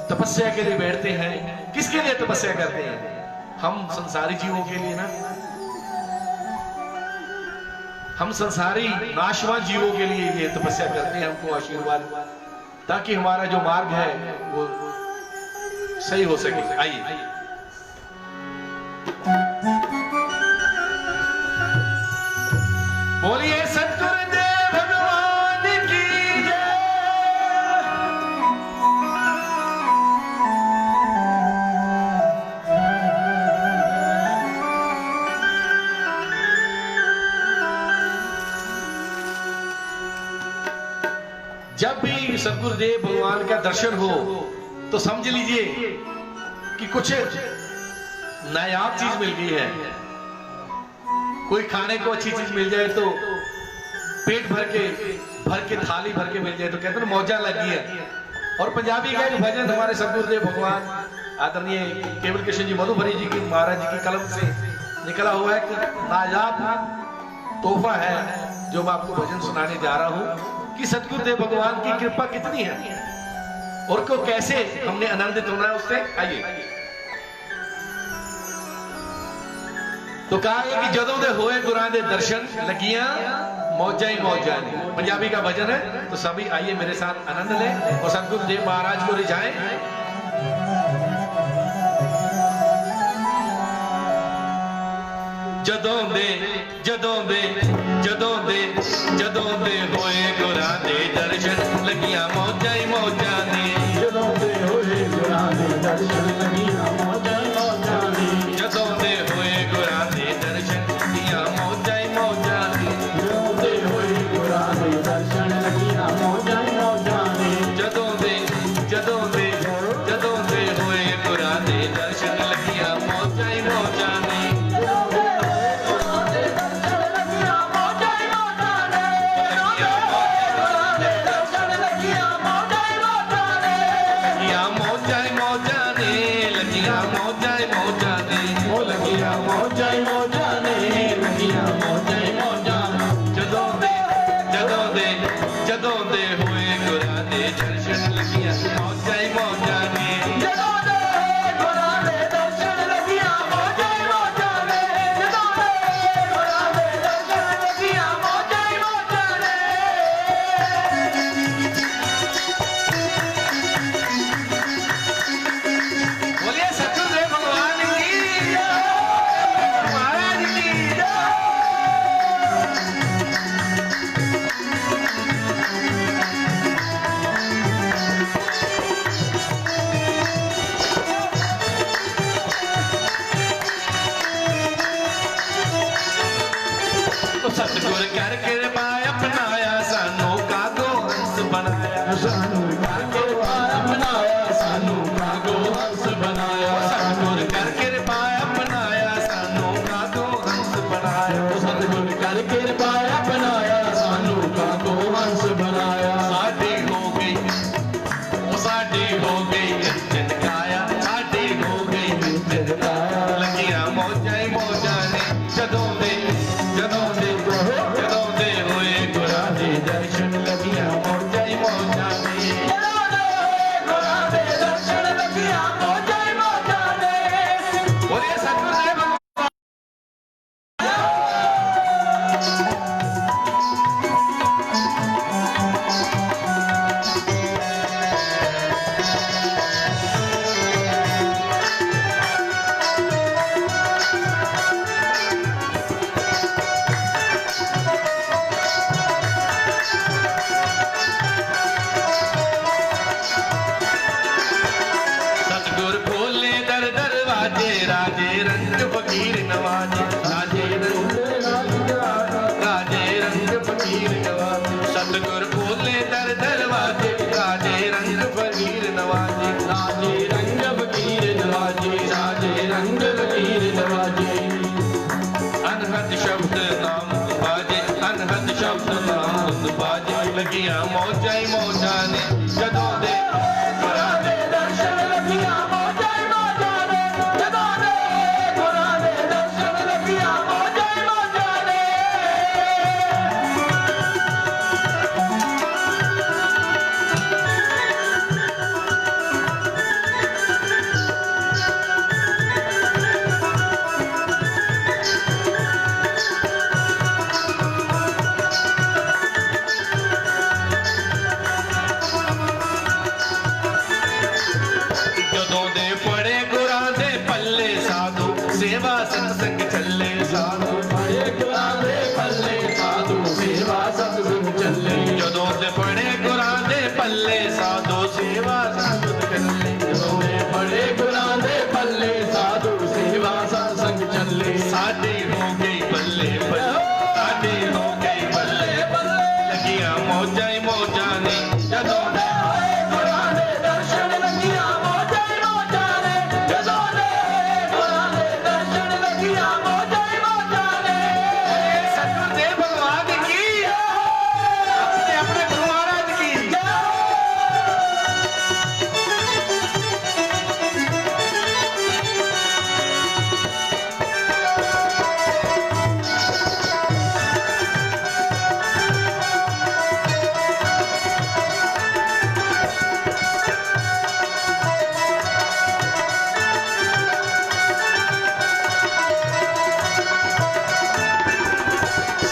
S1: तपस्या के लिए बैठते हैं। किसके लिए तपस्या करते हैं? हम संसारी जीवों के लिए ना, हम संसारी नाशवान जीवों के लिए ये तपस्या करते हैं, हमको आशीर्वाद, ताकि हमारा जो मार्ग है वो सही हो सके। आइए बोलिए सतगुरुदेव भगवान की जय। जब भी सतगुरुदेव भगवान का दर्शन हो तो समझ लीजिए कि कुछ नायाब चीज मिल गई है। कोई खाने को अच्छी चीज मिल जाए तो पेट भर के थाली भर के मिल जाए तो कहते हैं मौजा लगी है। और पंजाबी का एक भजन हमारे सतगुरुदेव भगवान आदरणीय केवल कृष्ण जी मधुभरी जी की महाराज जी की कलम से निकला हुआ है कि नायाब तोहफा है जो मैं आपको भजन सुनाने जा रहा हूं कि सतगुरुदेव भगवान की कृपा कितनी है और को कैसे हमने आनंदित होना है उससे। आइए तो कहा है कि जदों दे होए गुरां दे दर्शन लगियां मौजा ही मौजा ने। पंजाबी का भजन है, तो सभी आइए मेरे साथ आनंद लें और सतगुरुदेव महाराज को रिझाएं। जदों दे होए गुरां दे दर्शन लगियां मौजा ही मौजा ने।
S2: जदों दे होए गुरां दे दर्शन लगियां मौजा ही मौजा ने।
S1: जदों दे होए गुरां दे दर्शन लगियां मौजा ही मौजा ने।
S2: जदों दे होए गुरां दे दर्शन लगियां मौजा ही मौजा ने।
S1: जदों दे होए गुरां दे दर्शन लगियां मौजा ही मौजा ने। सतगुर कर कृपा अपनाया सानू कागो हंस बनाया।
S2: सानू कर कृपा अपनाया सानू कागो हंस बनाया।
S1: सतगुर कर कृपा अपनाया सानू कागो हंस बनाया।
S2: सतगुर कर कृपा अपनाया सानू कागो हंस बनाया।
S1: साडी हो गई निर्जन काया, साडी हो गई निर्जन काया लगियां लगियां मौजां ही मौजां ने जदों दे
S2: गुरां दे दर्शन लगियां मौजां ही मौजां ने जदों दे गुरां दे दर्शन लगियां मौजां ही मौजां ने
S1: जदों दे पड़े गुरां दे पल्ले साधु सेवा सत्संग चले साधु
S2: बड़े गुरां दे पल्ले साधु सेवा सत्संग चले
S1: जदों दे पड़े गुरां दे पल्ले साधु सेवा सत्संग चले
S2: जदों दे बड़े गुरां दे पल्ले साधु सेवा सत्संग चले
S1: साडी हो गई बल्ले बल्ले साडी हो गई बल्ले बल्ले लगियां मौजां ही मौजां ने जदों दे
S2: गुरां दे दर्शन लगियां मौजां ही मौजां ने जदों दे गुरां दे दर्शन लगियां मौजां ही मौजां ने
S1: सतगुरुदेव भगवान की अपने गुरु महाराज की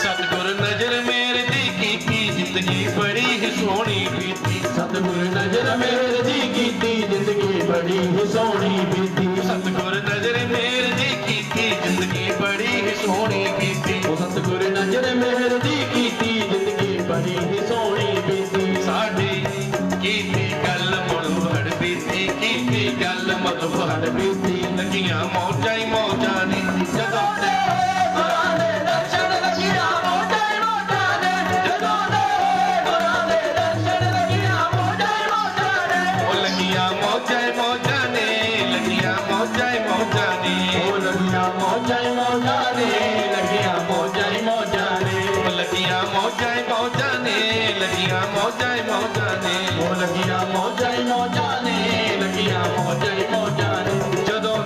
S1: सतगुरु नजर मेरे दी कीती जिंदगी बड़ी ही सोहनी बीती
S2: सतगुर नजर मेरे दी कीती जिंदगी बड़ी ही सोहनी बीती
S1: सतगुरु नजर मेरे दी कीती जिंदगी बड़ी ही सोहनी बीती
S2: ओ सतगुर नजर मेरे दी कीती जिंदगी बड़ी ही सोहनी बीती
S1: साडी कीती गल मुड़ फड़ बीती कीती गल मुड़ फड़
S2: बीती
S1: लगियां मौजां ही मौजां ने जदों दे
S2: गुरां दे दर्शन लगियां मौजां ही मौजां ने जदों दे गुरां दे दर्शन लगियां मौजां ही मौजां ने
S1: ओ लगियां मौजां ही मौजां ने लगियां मौजां ही मौजां ने
S2: ओ लगियां मौजां ही मौजां ने लगियां मौजां ही मौजां ने
S1: ओ लगियां मौजां ही मौजां ने लगियां मौजां ही मौजां ने
S2: ओ लगियां मौजां ही मौजां ने लगियां मौजां ही मौजां ने
S1: जदों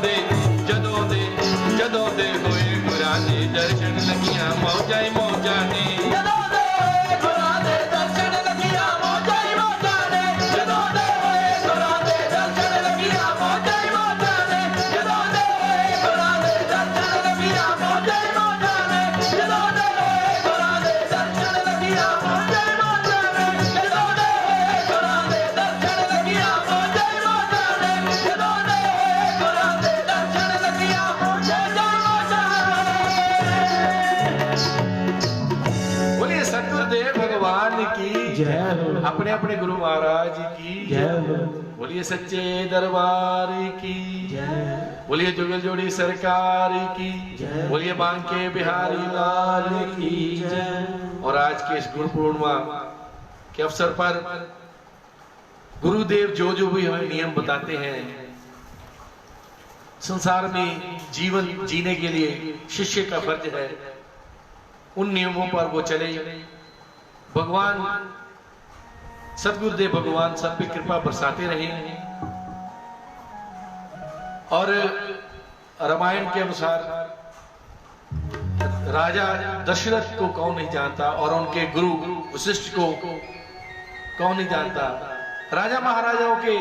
S1: दे होए गुरां दे दर्शन लगियां मौजां ही मौजां ने
S2: जदों दे गुरां दे दर्शन लगियां मौजां ही मौजां ने जदों दे गुरां दे दर्शन लगियां मौजां ही मौजां ने जदों दे गुरां दे दर्शन लगियां मौजां ही मौजां ने जदों दे गुरां दे दर्शन लगियां मौजां ही मौजां ने जदों दे गुरां दे दर्शन लगियां मौजां ही मौजां ने जदों दे गुरां दे दर्शन लगियां मौजां ही मौजां
S1: बोलिए सतगुरुदेव भगवान की
S2: जय हो
S1: अपने अपने गुरु महाराज की
S2: जय हो
S1: बोलिए सच्चे दरबार की
S2: जय
S1: बोलिए जुगल जोड़ी सरकार की
S2: जय।
S1: बोलिए बांके बिहारी लाल की
S2: जय
S1: और आज के इस गुरु पूर्णिमा के अवसर पर गुरुदेव जो भी हमें नियम बताते हैं संसार में जीवन जीने के लिए शिष्य का फर्ज है उन नियमों पर वो चले। भगवान सतगुरुदेव भगवान सब पे कृपा बरसाते रहे और रामायण के अनुसार राजा दशरथ को कौन नहीं जानता और उनके गुरु वशिष्ठ को कौन नहीं जानता। राजा महाराजाओं के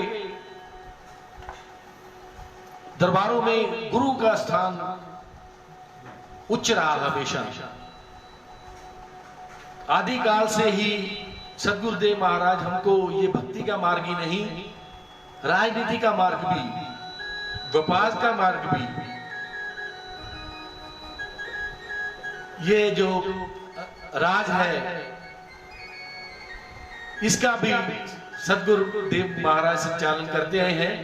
S1: दरबारों में गुरु का स्थान उच्च रहा हमेशा। आदिकाल से ही सतगुरुदेव महाराज हमको ये भक्ति का मार्ग ही नहीं, राजनीति का मार्ग भी, व्यापार का मार्ग भी, ये जो राज है इसका भी सतगुरुदेव महाराज संचालन करते आए हैं।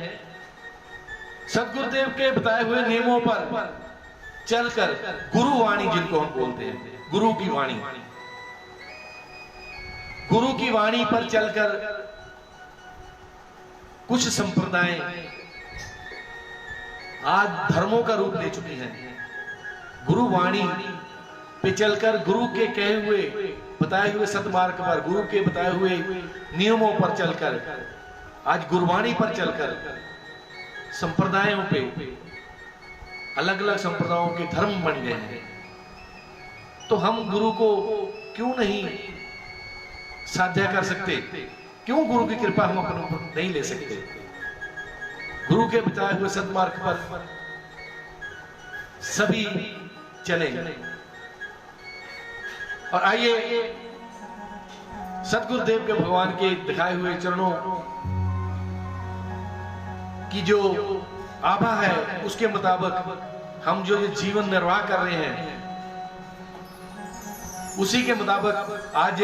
S1: सतगुरुदेव के बताए हुए नियमों पर चलकर गुरुवाणी जिनको हम बोलते हैं, गुरु की वाणी, गुरु की वाणी पर चलकर कुछ संप्रदाय आज धर्मों का रूप ले चुकी हैं। गुरुवाणी पे चलकर, गुरु के कहे हुए बताए हुए सतमार्ग पर, गुरु के बताए हुए नियमों पर चलकर, आज गुरबाणी पर चलकर, संप्रदायों पे, अलग अलग संप्रदायों के धर्म बन गए हैं, तो हम गुरु को क्यों नहीं साध्य कर सकते? क्यों गुरु की कृपा हम अपने ऊपर नहीं ले सकते? गुरु के बताए हुए सदमार्ग पर सभी चले। और आइए सतगुरुदेव के भगवान के दिखाए हुए चरणों की जो आभा है, उसके मुताबिक हम जो ये जीवन निर्वाह कर रहे हैं, उसी के मुताबिक आज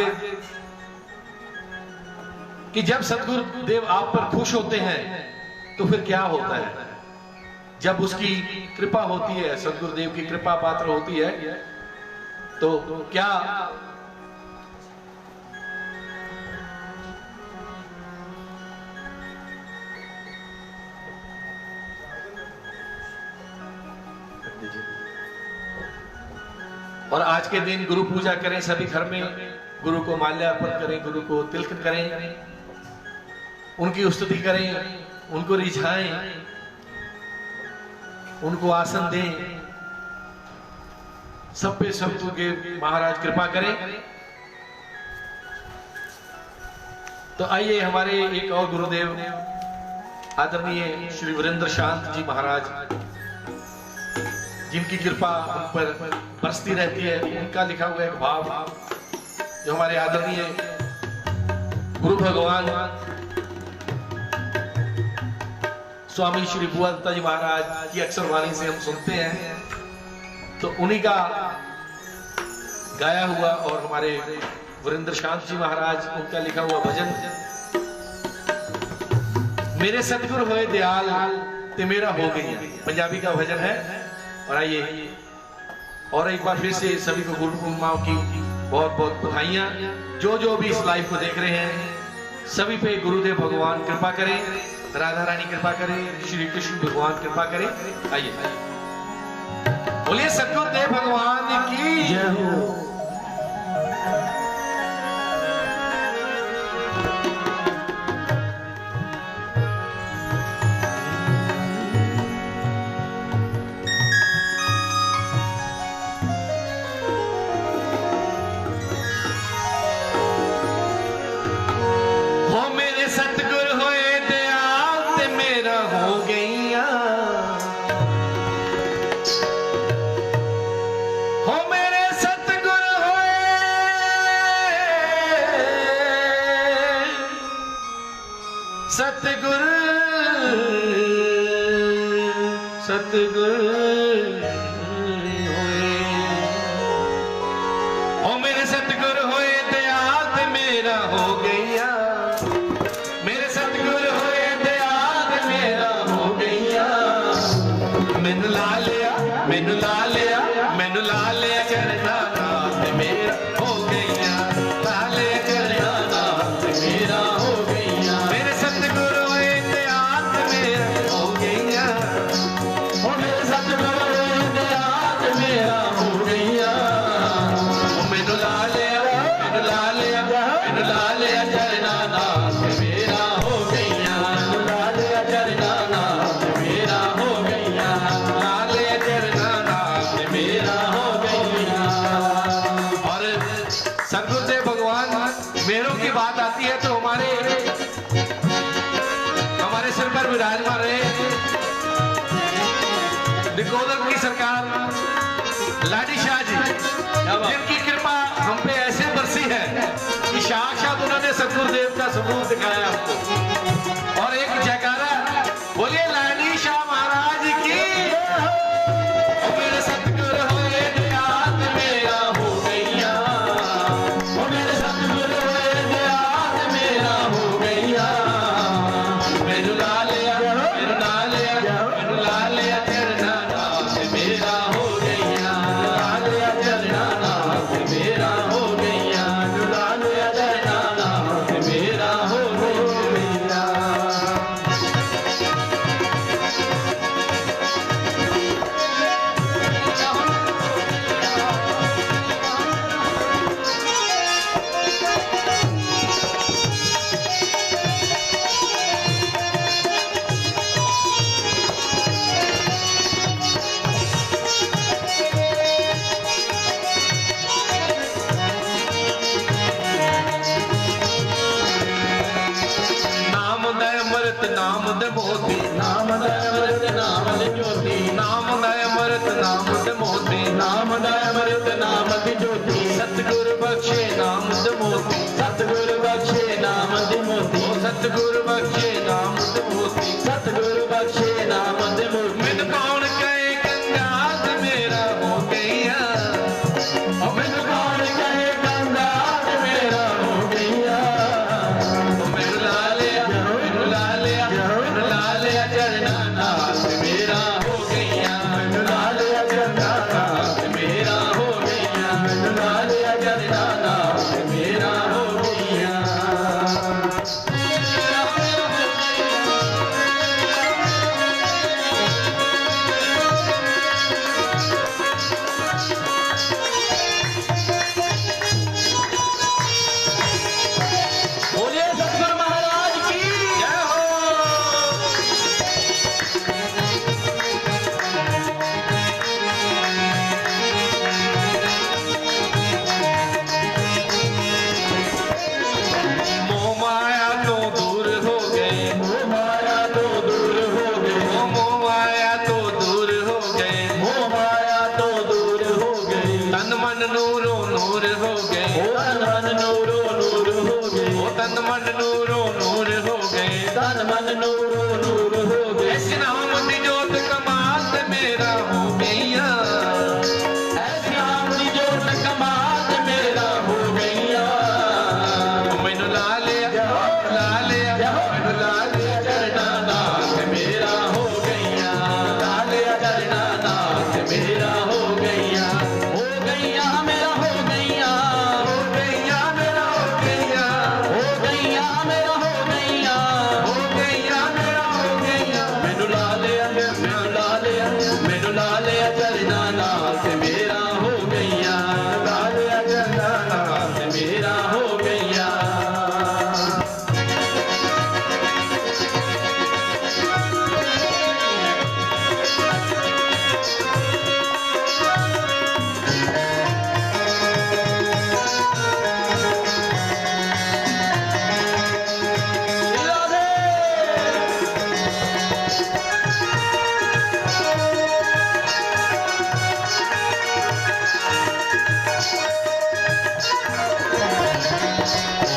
S1: कि जब सतगुरुदेव आप पर खुश होते हैं तो फिर क्या होता है? जब उसकी कृपा होती है, सतगुरुदेव की कृपा पात्र होती है, तो क्या और आज के दिन गुरु पूजा करें, सभी घर में गुरु को माल्यार्पण करें, गुरु को तिलक करें, उनकी स्तुति करें, उनको रिझाएं, उनको आसन दें, सब पे सब के महाराज कृपा करें। तो आइए हमारे एक और गुरुदेव आदरणीय श्री वीरेंद्र शांत जी महाराज, जिनकी कृपा उन पर बरसती रहती है, उनका लिखा हुआ एक भाव जो हमारे आदरणीय गुरु भगवान स्वामी श्री बुआ दत्ता जी महाराज की अक्सर वाणी से हम सुनते हैं, तो उन्हीं का गाया हुआ और हमारे वीरेंद्र शांत जी महाराज उनका लिखा हुआ भजन, मेरे सतगुरु होए दयाल ते मेरा हो गई, पंजाबी का भजन है। और आइए और एक बार फिर से सभी को गुरु पूर्णिमा की बहुत बहुत बधाइयां। जो भी इस लाइव को देख रहे हैं, सभी पे गुरुदेव भगवान कृपा करें, राधा रानी कृपा करें, श्री कृष्ण भगवान कृपा करें। आइए बोलिए सतगुरुदेव भगवान की जय हो। सतगुर होए, ओ मेरे सतगुर होए दयाल ते मेरा हो गईया, मेरे सतगुर होए दयाल ते मेरा हो गईया, मैनू ला लिया, मैनू ला लिया, मैनू ला लिया चरना नाथ मेरा हो गईया, ला लिया चरना नाथ मेरा हो गईया, मेरे सतगुर होए दयाल ते मेरा हो गईया, मेरे सतगुर होए दयाल ते मेरा हो गईया, मैनू ला लिया, मैनू ला लिया, मैनू ला लिया चरना नाथ मेरा हो गईया, ला लिया चरना नाथ मेरा हो गईया, ला लिया चरना नाथ मेरा हो गईया। और सतगुरुदेव भगवान मेरों की बात आती है तो हमारे सिर पर विराजमान रहे निकोदर की सरकार लाडी शाह जी, जिनकी कृपा हम पे ऐसे बरसी है कि साक्षात उन्होंने सतगुरुदेव का सबूत दिखाया हमको। और एक जयकारा बोलिए लाडी शाह महाराज की। मेरे सतगुर होए दयाल मेरा हो गईया, मेरे सतगुर होए दयाल मेरा हो गईया, मैनू ला लिया, मैनू ला लिया, मैनू ला लिया चरना नाथ मेरा हो गईया, ला लिया चरना नाथ मेरा हो गईया, ला लिया चरना नाथ मेरा हो गईया।
S2: ਸਤਿਗੁਰੂ ਬਖਸ਼ੇ ਨਾਮ ਤੇ ਮੁਕਤੀ
S1: ਮੈਨੂੰ ਕੌਣ ਕਹੇ ਗੰਗਾ ਤੇ ਮੇਰਾ ਹੋ ਗਈਆ
S2: ਮੈਨੂੰ ਕੌਣ ਕਹੇ ਗੰਗਾ ਤੇ ਮੇਰਾ ਹੋ ਗਈਆ
S1: ਮੈਨੂੰ ਲਾ ਲਿਆ ਮੈਨੂੰ ਲਾ ਲਿਆ ਮੈਨੂੰ ਲਾ ਲਿਆ ਚਰਨਾਂ ਨਾਲ ਤੇ ਮੇਰਾ ਹੋ ਗਈਆ
S2: ਮੈਨੂੰ ਲਾ ਲਿਆ ਚਰਨਾਂ ਨਾਲ ਤੇ ਮੇਰਾ ਹੋ ਗਈਆ ਮੈਨੂੰ ਲਾ ਲਿਆ ਚਰਨਾਂ ਨਾਲ ਤੇ ਮੇਰਾ ਹੋ ਗਈਆ ਬੋਲੇ ਸਤਿਗੁਰੂ ਮਹਾਰਾਜ ਕੀ
S1: ਜੈ ਹੋ ਮੋਹ ਮਾਇਆ ਤੋਂ ਦੂਰ ਹੋ ਗਏ
S2: ਮੋਹ ਮਾਇਆ ਤੋਂ ਦੂਰ ਹੋ ਗਏ
S1: ਮੋਹ ਮਾਇਆ ਤੋਂ ਦੂਰ ਹੋ ਗਏ
S2: ਮੋਹ ਮਾਇਆ ਤੋਂ ਦੂਰ ਹੋ ਗਏ
S1: ਤਨ ਮਨ ਨੂਰੋ ਨੂਰ ਹੋ ਗਏ
S2: ਉਹ ਤਨ ਨੂਰੋ ਨੂਰ ਹੋ ਗਏ
S1: ਉਹ ਤਨ ਮਨ ਨੂਰੋ ਨੂਰ ਹੋ ਗਏ
S2: ਤਨ ਮਨ ਨੂਰੋ ਨੂਰ ਹੋ ਗਏ
S1: ਇਸ ਨਾਮ ਦੀ ਜੋਤ ਕਮਾਲ ਤੇ ਮੇਰਾ ਹੋ ਗਈਆ
S2: ਐਸ ਨਾਮ ਦੀ ਜੋਤ ਕਮਾਲ ਤੇ ਮੇਰਾ ਹੋ ਗਈਆ
S1: ਮੈਨੂੰ ਲਾ ਲਿਆ ਲਾ ਲਿਆ ਮੈਨੂੰ ਲਾ ਲਿਆ
S2: ਚਰਨਾਂ ਨਾਲ ਤੇ ਮੇਰਾ ਹੋ ਗਈਆ ਲਾ ਲਿਆ ਚਰਨਾਂ ਨਾਲ ਤੇ ਮੇਰਾ ਹੋ ਗਈਆ ਮੇਰਾ ਹੋ ਗਈਆ
S1: ਹੋ ਗਈਆ ਮੇਰਾ ਹੋ ਗਈਆ
S2: ਹੋ ਗਈਆ ਮੇਰਾ ਹੋ ਗਈਆ
S1: ਹੋ ਗਈਆ ਮੇਰਾ ਹੋ ਗਈਆ
S2: ਮੈਨੂੰ ਲਾ ਲਿਆ ਮੈਨੂੰ ਲਾ ਲਿਆ ਮੈਨੂੰ ਲਾ ਲਿਆ ਚਰਨਾਂ ਨਾਲ ਤੇ ਮੇਰਾ ਹੋ ਗਈਆ ਲਾ ਲਿਆ ਚਰਨਾਂ ਨਾਲ ਤੇ ਮੇਰਾ ਹੋ ਗਈਆ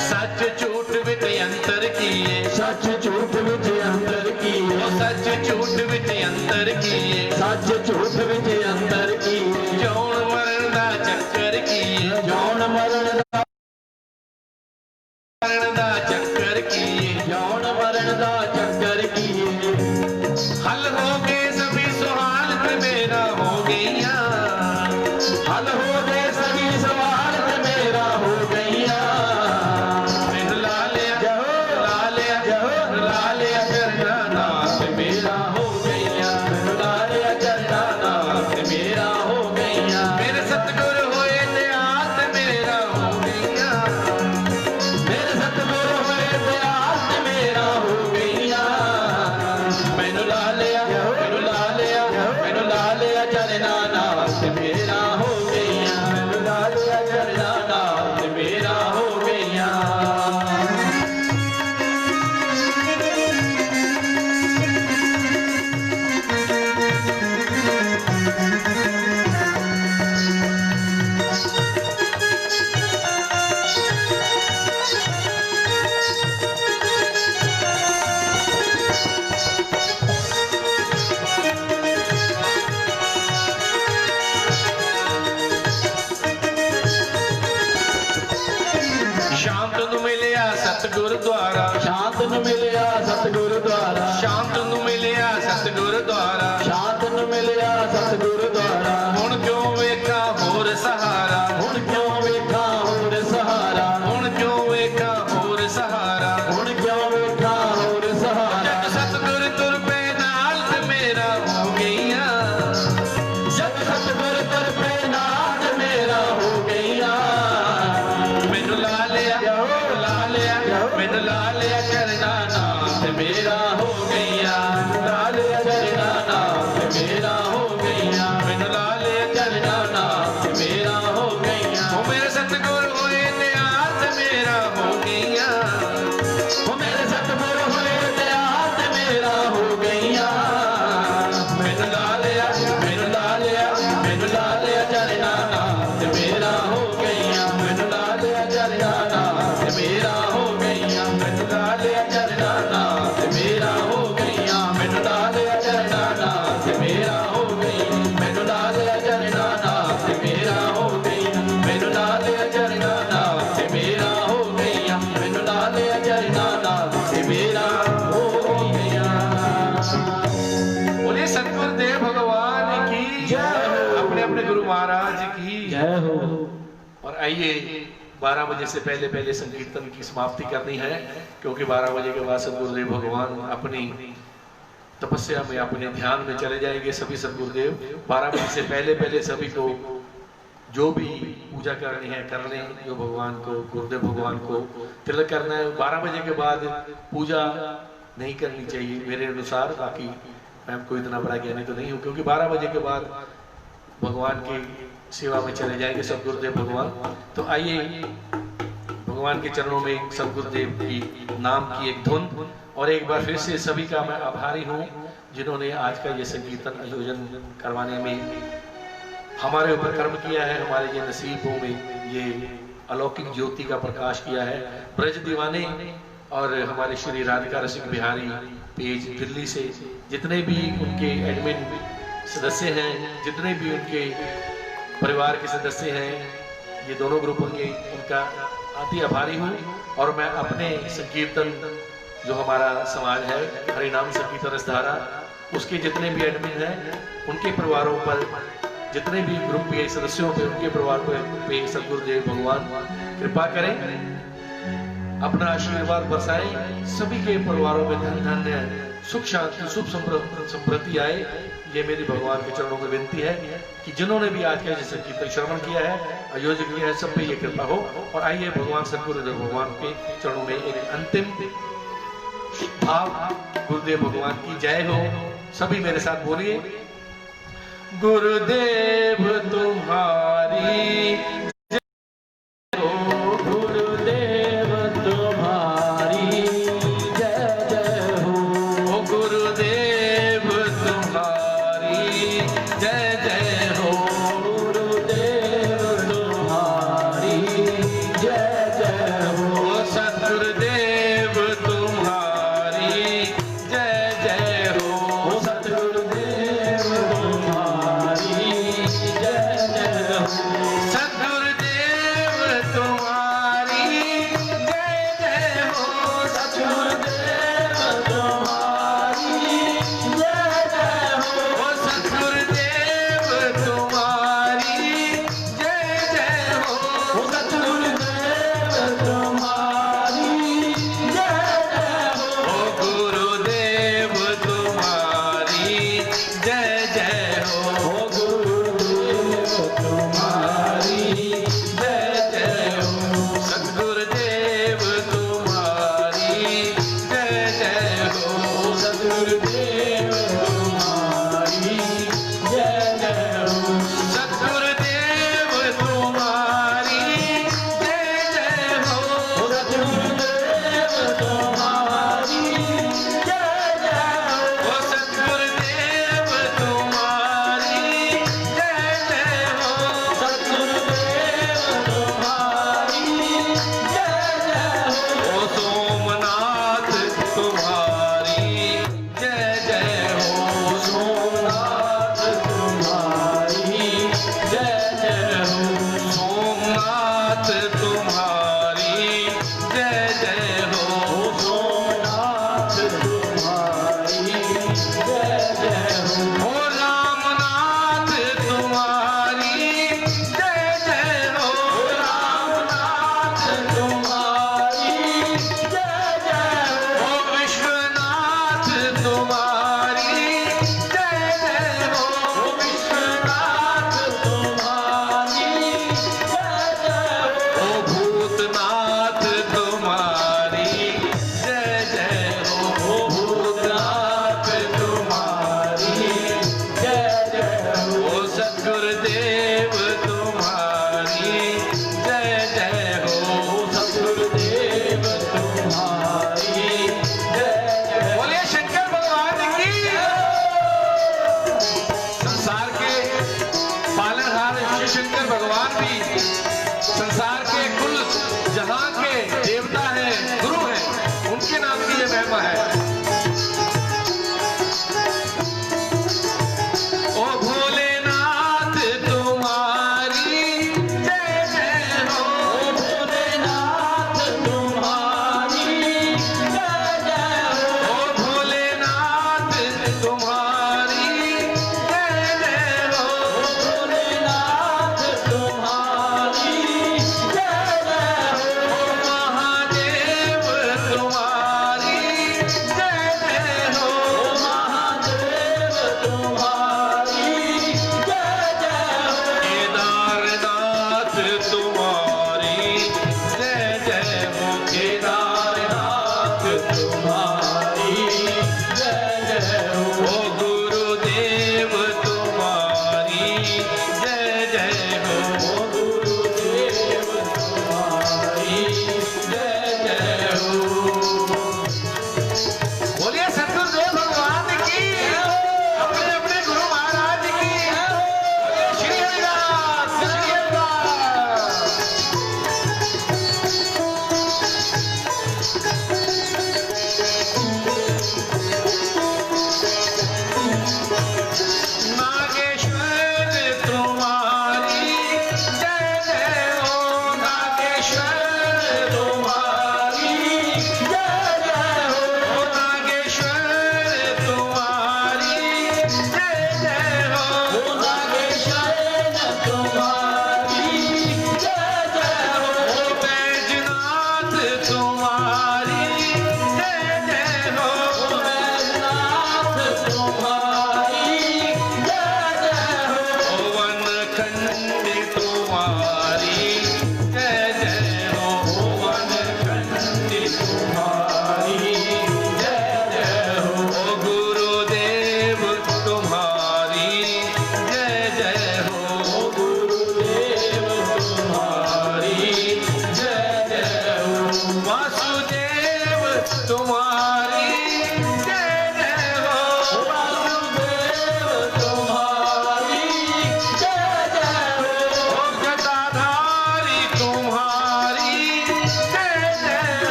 S1: ਸੱਚ ਝੂਠ ਵਿੱਚ ਅੰਤਰ ਕੀਏ
S2: ਸੱਚ ਝੂਠ ਵਿੱਚ ਅੰਤਰ ਕੀਏ
S1: ਉਹ ਸੱਚ ਝੂਠ ਵਿੱਚ ਅੰਤਰ ਕੀਏ
S2: ਸੱਚ ਝੂਠ ਵਿੱਚ ਅੰਤਰ ਕੀਏ
S1: ਜੌਣ ਮਰਨ ਦਾ ਚੱਕਰ ਕੀਏ
S2: ਜੌਣ ਮਰਨ
S1: ਦਾ ਚੱਕਰ ਕੀਏ
S2: ਜੌਣ ਮਰਨ ਦਾ ਚੱਕਰ ਕੀਏ
S1: ਹੱਲ ਹੋ ਗਏ ਸਭੀ ਸੁਹਾਲ ਤੇ ਮੇਰਾ ਹੋ ਗਈਆਂ
S2: ਹੱਲ ਹੋ ਗਏ ਸਭੀ ਸਵਾਲ ਤੇ ਮੇਰਾ ਹੋ ਗਈਆ
S1: ਮੈਨੂੰ ਲਾ ਲਿਆ
S2: ਜਹੋ
S1: ਲਾ ਲਿਆ
S2: ਜਹੋ
S1: ਲਾ ਲਿਆ ਚਰਨਾਂ ਨਾਲ
S2: ਤੇ ਮੇਰਾ ਹੋ ਗਈਆ ਮੈਨੂੰ ਲਾ ਲਿਆ ਚਰਨਾਂ ਨਾਲ ਤੇ ਮੇਰਾ ਹੋ ਗਈਆ
S1: ਮੇਰੇ ਸਤਿਗੁਰ ਹੋਏ ਤੇ ਆਤ ਮੇਰਾ ਹੋ ਗਈਆਂ
S2: ਮੇਰੇ ਸਤਿਗੁਰ ਹੋਏ ਦਿਆਲ ਤੇ ਮੇਰਾ ਹੋ ਗਈਆ
S1: ਮੈਨੂੰ ਲਾ ਲਿਆ ਮੈਨੂੰ ਲਾ ਲਿਆ
S2: ਮੈਨੂੰ ਲਾ ਲਿਆ ਚਰਨਾਂ ਨਾਲ ਤੇ ਮੇਰਾ ਹੋ ਗਈਆ ਮੈਨੂੰ ਲਾ ਲਿਆ ਚਰਨਾਂ ਨਾਲ ਤੇ ਮੇਰਾ ਹੋ ਗਈਆ
S1: ਸ਼ਾਂਤ ਨੂੰ ਮਿਲਿਆ ਸਤਿਗੁਰ ਦੁਆਰਾ
S2: ਸ਼ਾਂਤ ਨੂੰ ਮਿਲਿਆ ਸਤਿਗੁਰ ਦੁਆਰਾ
S1: ਸ਼ਾਂਤ ਨੂੰ ਮਿਲਿਆ ਸਤਿਗੁਰ ਦੁਆਰਾ
S2: ਸ਼ਾਂਤ ਨੂੰ ਮਿਲਿਆ ਸਤਿਗੁਰ ਦੁਆਰਾ
S1: ਹੁਣ ਕਿਉਂ ਵੇਖਾਂ ਹੋਰ ਸਹਾਰਾ
S2: ਹੁਣ ਕਿਉਂ ਵੇਖਾਂ ਹੋਰ ਸਹਾਰਾ
S1: ਹੁਣ ਕਿਉਂ ਵੇਖਾਂ ਹੋਰ ਸਹਾਰਾ
S2: ਹੁਣ ਕਿਉਂ ਵੇਖਾਂ ਹੋਰ ਸਹਾਰਾ
S1: ਜਦ ਸਤਿਗੁਰ ਤੁਰ ਪਏ ਨਾਲ ਤੇ ਮੇਰਾ ਹੋ ਗਈਆਂ
S2: ਜਦ ਸਤਿਗੁਰ ਤੁਰ ਪਏ ਨਾਲ ਤੇ ਮੇਰਾ ਹੋ ਗਈਆ
S1: ਮੈਨੂੰ ਲਾ ਲਿਆ ਮੈਨੂੰ ਲਾ ਲਿਆ ਚਰਨਾਂ ਨਾਲ
S2: ਤੇ ਮੇਰਾ ਹੋ
S1: की
S2: जय हो।
S1: और आइए 12 बजे से पहले पहले संकीर्तन की समाप्ति करनी है, क्योंकि 12 बजे के बाद सदगुरुदेव भगवान अपनी तपस्या में अपने ध्यान में चले जाएंगे। सभी सदगुरुदेव 12 बजे से पहले पहले सभी को जो भी पूजा करनी है कर लें, जो भगवान को गुरुदेव भगवान को तिलक करना है। 12 बजे के बाद पूजा नहीं करनी चाहिए मेरे अनुसार, बाकी मैं कोई इतना बड़ा ज्ञानी तो नहीं हूँ, क्योंकि 12 बजे के बाद भगवान की सेवा में चले जाएंगे सदगुरुदेव भगवान। तो आइए भगवान के चरणों में सदगुरुदेव की नाम की एक धुन, और एक बार फिर से सभी का मैं आभारी हूँ जिन्होंने आज का ये संकीर्तन आयोजन करवाने में हमारे ऊपर कर्म किया है, हमारे ये नसीबों में ये अलौकिक ज्योति का प्रकाश किया है। ब्रज दीवाने और हमारे श्री राधिका रसिक बिहारी पेज दिल्ली से जितने भी उनके एडमिन सदस्य हैं, जितने भी उनके परिवार के सदस्य हैं, ये दोनों ग्रुपों के उनका अति आभारी हूँ। और मैं अपने संकीर्तन जो हमारा समाज है हरिनाम संकीर्तन रसधारा, उसके जितने भी एडमिन हैं उनके परिवारों पर, जितने भी ग्रुप के सदस्यों पे, उनके परिवार पे सदगुरुदेव भगवान कृपा करें, अपना आशीर्वाद बरसाएं, सभी के परिवारों में धन धान्य सुख शांति शुभ समृद्धि आए। ये मेरी भगवान के चरणों में विनती है कि जिन्होंने भी आज का जैसे कीर्तन श्रवण किया है, आयोजन किया है, सब पे ये कृपा हो। और आइए भगवान सदगुरुदेव भगवान के चरणों में एक अंतिम भाव, गुरुदेव भगवान की जय हो। सभी मेरे साथ बोलिए, गुरुदेव तुम्हारी
S2: हो, गुरुदेव तुम्हारी जय जय हो।
S1: गुरुदेव तुम्हारी जय जय हो।
S2: गुरुदेव तुम्हारी जय जय हो।
S1: सतगुरुदेव तुम्हारी जय जय हो।
S2: सतगुरुदेव तुम्हारी जय जय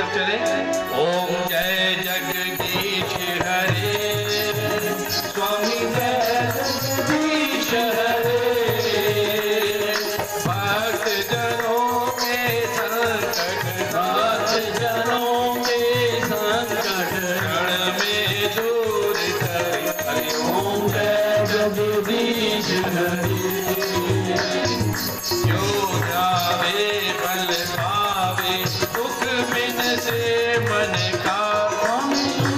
S1: तरफ चले। ओम जय जगदीश हरे, स्वामी जय जगदीश हरे। भक्त जनों के संकट,
S2: भक्त जनों के संकट
S1: क्षण में दूर करे। हरि ओम
S2: जय जगदीश हरे।
S1: जो जावे बल पावे, दुख बिन से मन का।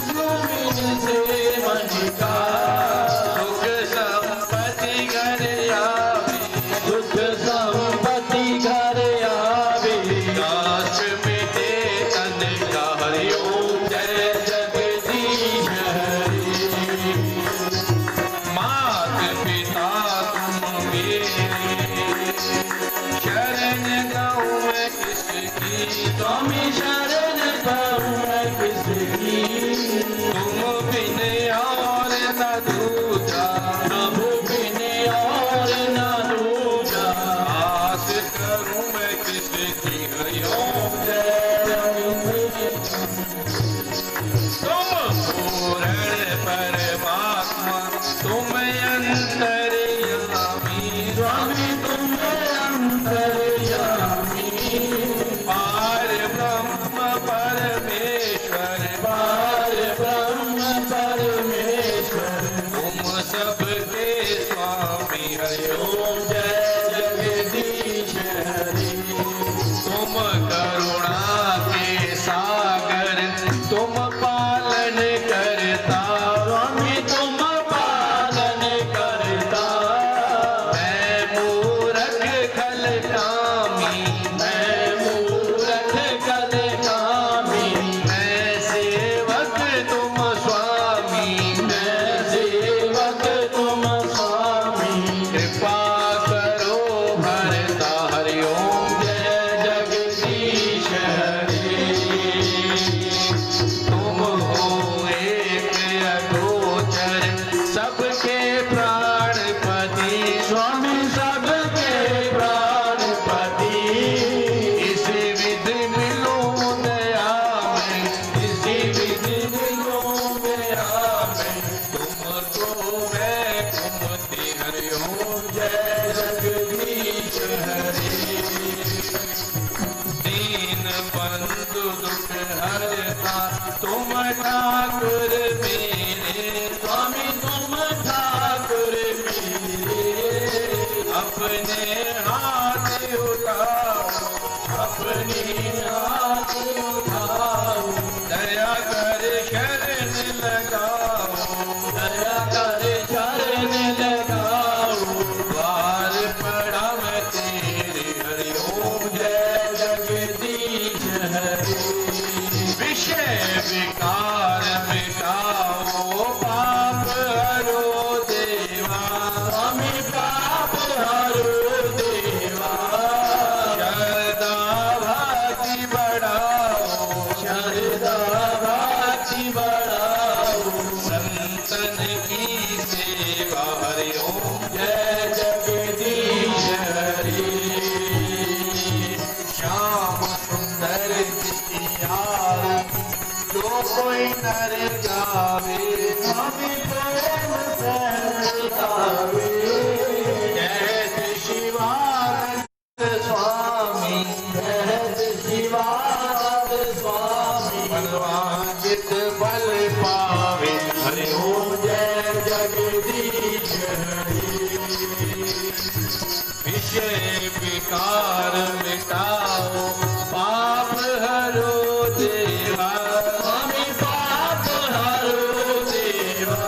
S2: स्वामी से मन का
S1: सुख संपत्ति घर आवे,
S2: सुख संपत्ति घर आवे।
S1: नाश मिटे तन का। हरि ओम
S2: जय जगदीश हरे।
S1: मात पिता तुम मेरे, शरण गाऊं मैं किसकी।
S2: स्वामी शरण पाऊं मैं किसकी।
S1: तुम बिन और न दूजा,
S2: प्रभु बिन और न दूजा।
S1: आस करूं मैं किसकी। हरि ओम
S2: जय जगदीश।
S1: तुम पूर्ण परमात्मा, तुम अंतर्यामी।
S2: स्वामी तुम अंतर्यामी।
S1: पार ब्रह्म परमेश्वर,
S2: पार ब्रह्म परमेश्वर।
S1: तुम सबके स्वामी। हरि ओम
S2: ओम जय जगदीश हरे।
S1: तुम करुणा के सागर, तुम पालन करता।
S2: स्वामी तुम पालन करता।
S1: मैं मूरख खल कामी,
S2: मैं मूरख कल कामी।
S1: मैं सेवक तुम स्वामी।
S2: मैं सेवक तुम स्वामी।
S1: कृपा करो भरता। हरि ओम
S2: जय जगदीश हरे।
S1: तुम हो एक अगोचर, सबके प्राणपति।
S2: स्वामी सबके प्राणपति।
S1: इस विधि मिलो दया में,
S2: इसी विधि मिलो मेरा मैं।
S1: तुमको मैं घूमती। हरि ओम
S2: जय जगदीश हरे।
S1: दीन बंधु दुख हरता, तुम ठाकुर मेरे।
S2: स्वामी तुम ठाकुर मेरे।
S1: अपने हाथ उठाओ,
S2: अपने हाथ उठाओ।
S1: दया कर शरण लगाओ।
S2: दया कर चरण लगाओ।
S1: द्वार पड़ा मैं तेरे। हरि ओम
S2: जय जगदीश हरे।
S1: विषय विकार मिटाओ, पाप हरो देवा।
S2: स्वामी पाप हरो देवा।
S1: शरदा भक्ति बढ़ाओ,
S2: शरदा भक्ति बढ़ाओ।
S1: संतन की सेवा। हरि ओम
S2: जय जगदीश हरे।
S1: श्याम सुंदर जितियार, जो कोई नर गावे।
S2: स्वामी प्रेम से गावे।
S1: जय शिवानंद स्वामी,
S2: जय शिवानंद स्वामी।
S1: मनवांचित बल पावे। हरि ओम
S2: ओम जय जगदीश हरे।
S1: विषय विकार मिटाओ, पाप हरो देवा।
S2: स्वामी पाप हरो देवा।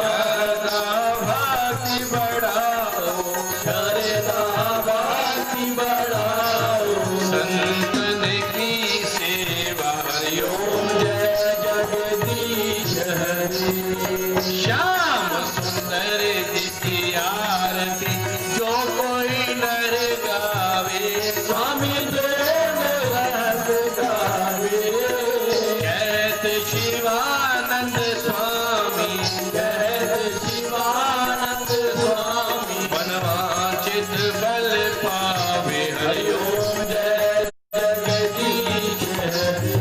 S1: शरदा भक्ति बढ़ाओ,
S2: शरदा भक्ति बढ़ाओ।
S1: संतन की सेवा। हरि ओम
S2: जय जगदीश हरे।
S1: श्याम सुंदर जिसकी आरती, जो कोई नर गावे।
S2: स्वामी प्रेम रस गावे।
S1: कहत शिवानंद स्वामी,
S2: कहत शिवानंद स्वामी।
S1: मनवांचित बल पावे। हरि
S2: हरि
S1: ओम
S2: ओम जय जगदीश हरे।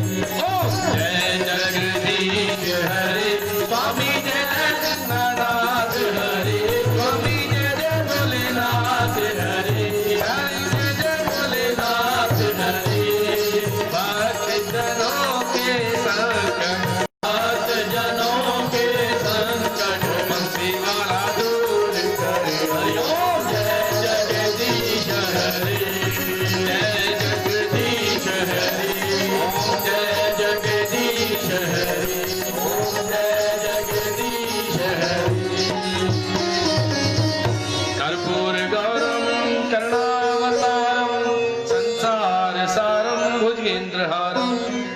S1: अग्रहारं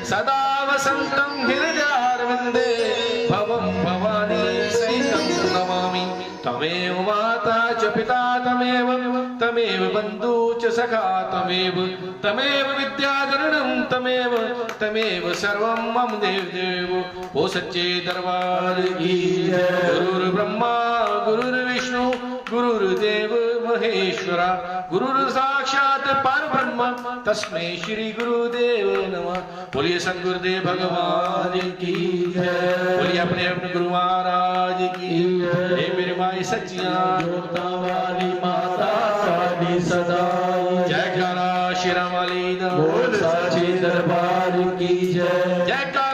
S1: सदा वसन्तं हृदयारविन्दे भवं भवानी सहितं नमामि। तमेव माता च पिता तमेव बन्धु च सखा तमेव विद्याधरणं तमेव सर्वं मम देव ओ सच्चे दरबार की जय। गुरुर्ब्रह्मा गुरुर्विष्णु गुरुर्देव महेश्वरा गुरुर्साक्षात् परब्रह्म तस्मै श्री गुरुदेव नमः। बोलिए सद्गुरुदेव भगवान की जय। बोलिए अपने गुरु महाराज की जय। हे मेरी माई सच्चियां वाली माता वाली सदा जयकारा श्री राम वाली बोल सच्चे दरबार की जय। जयकारा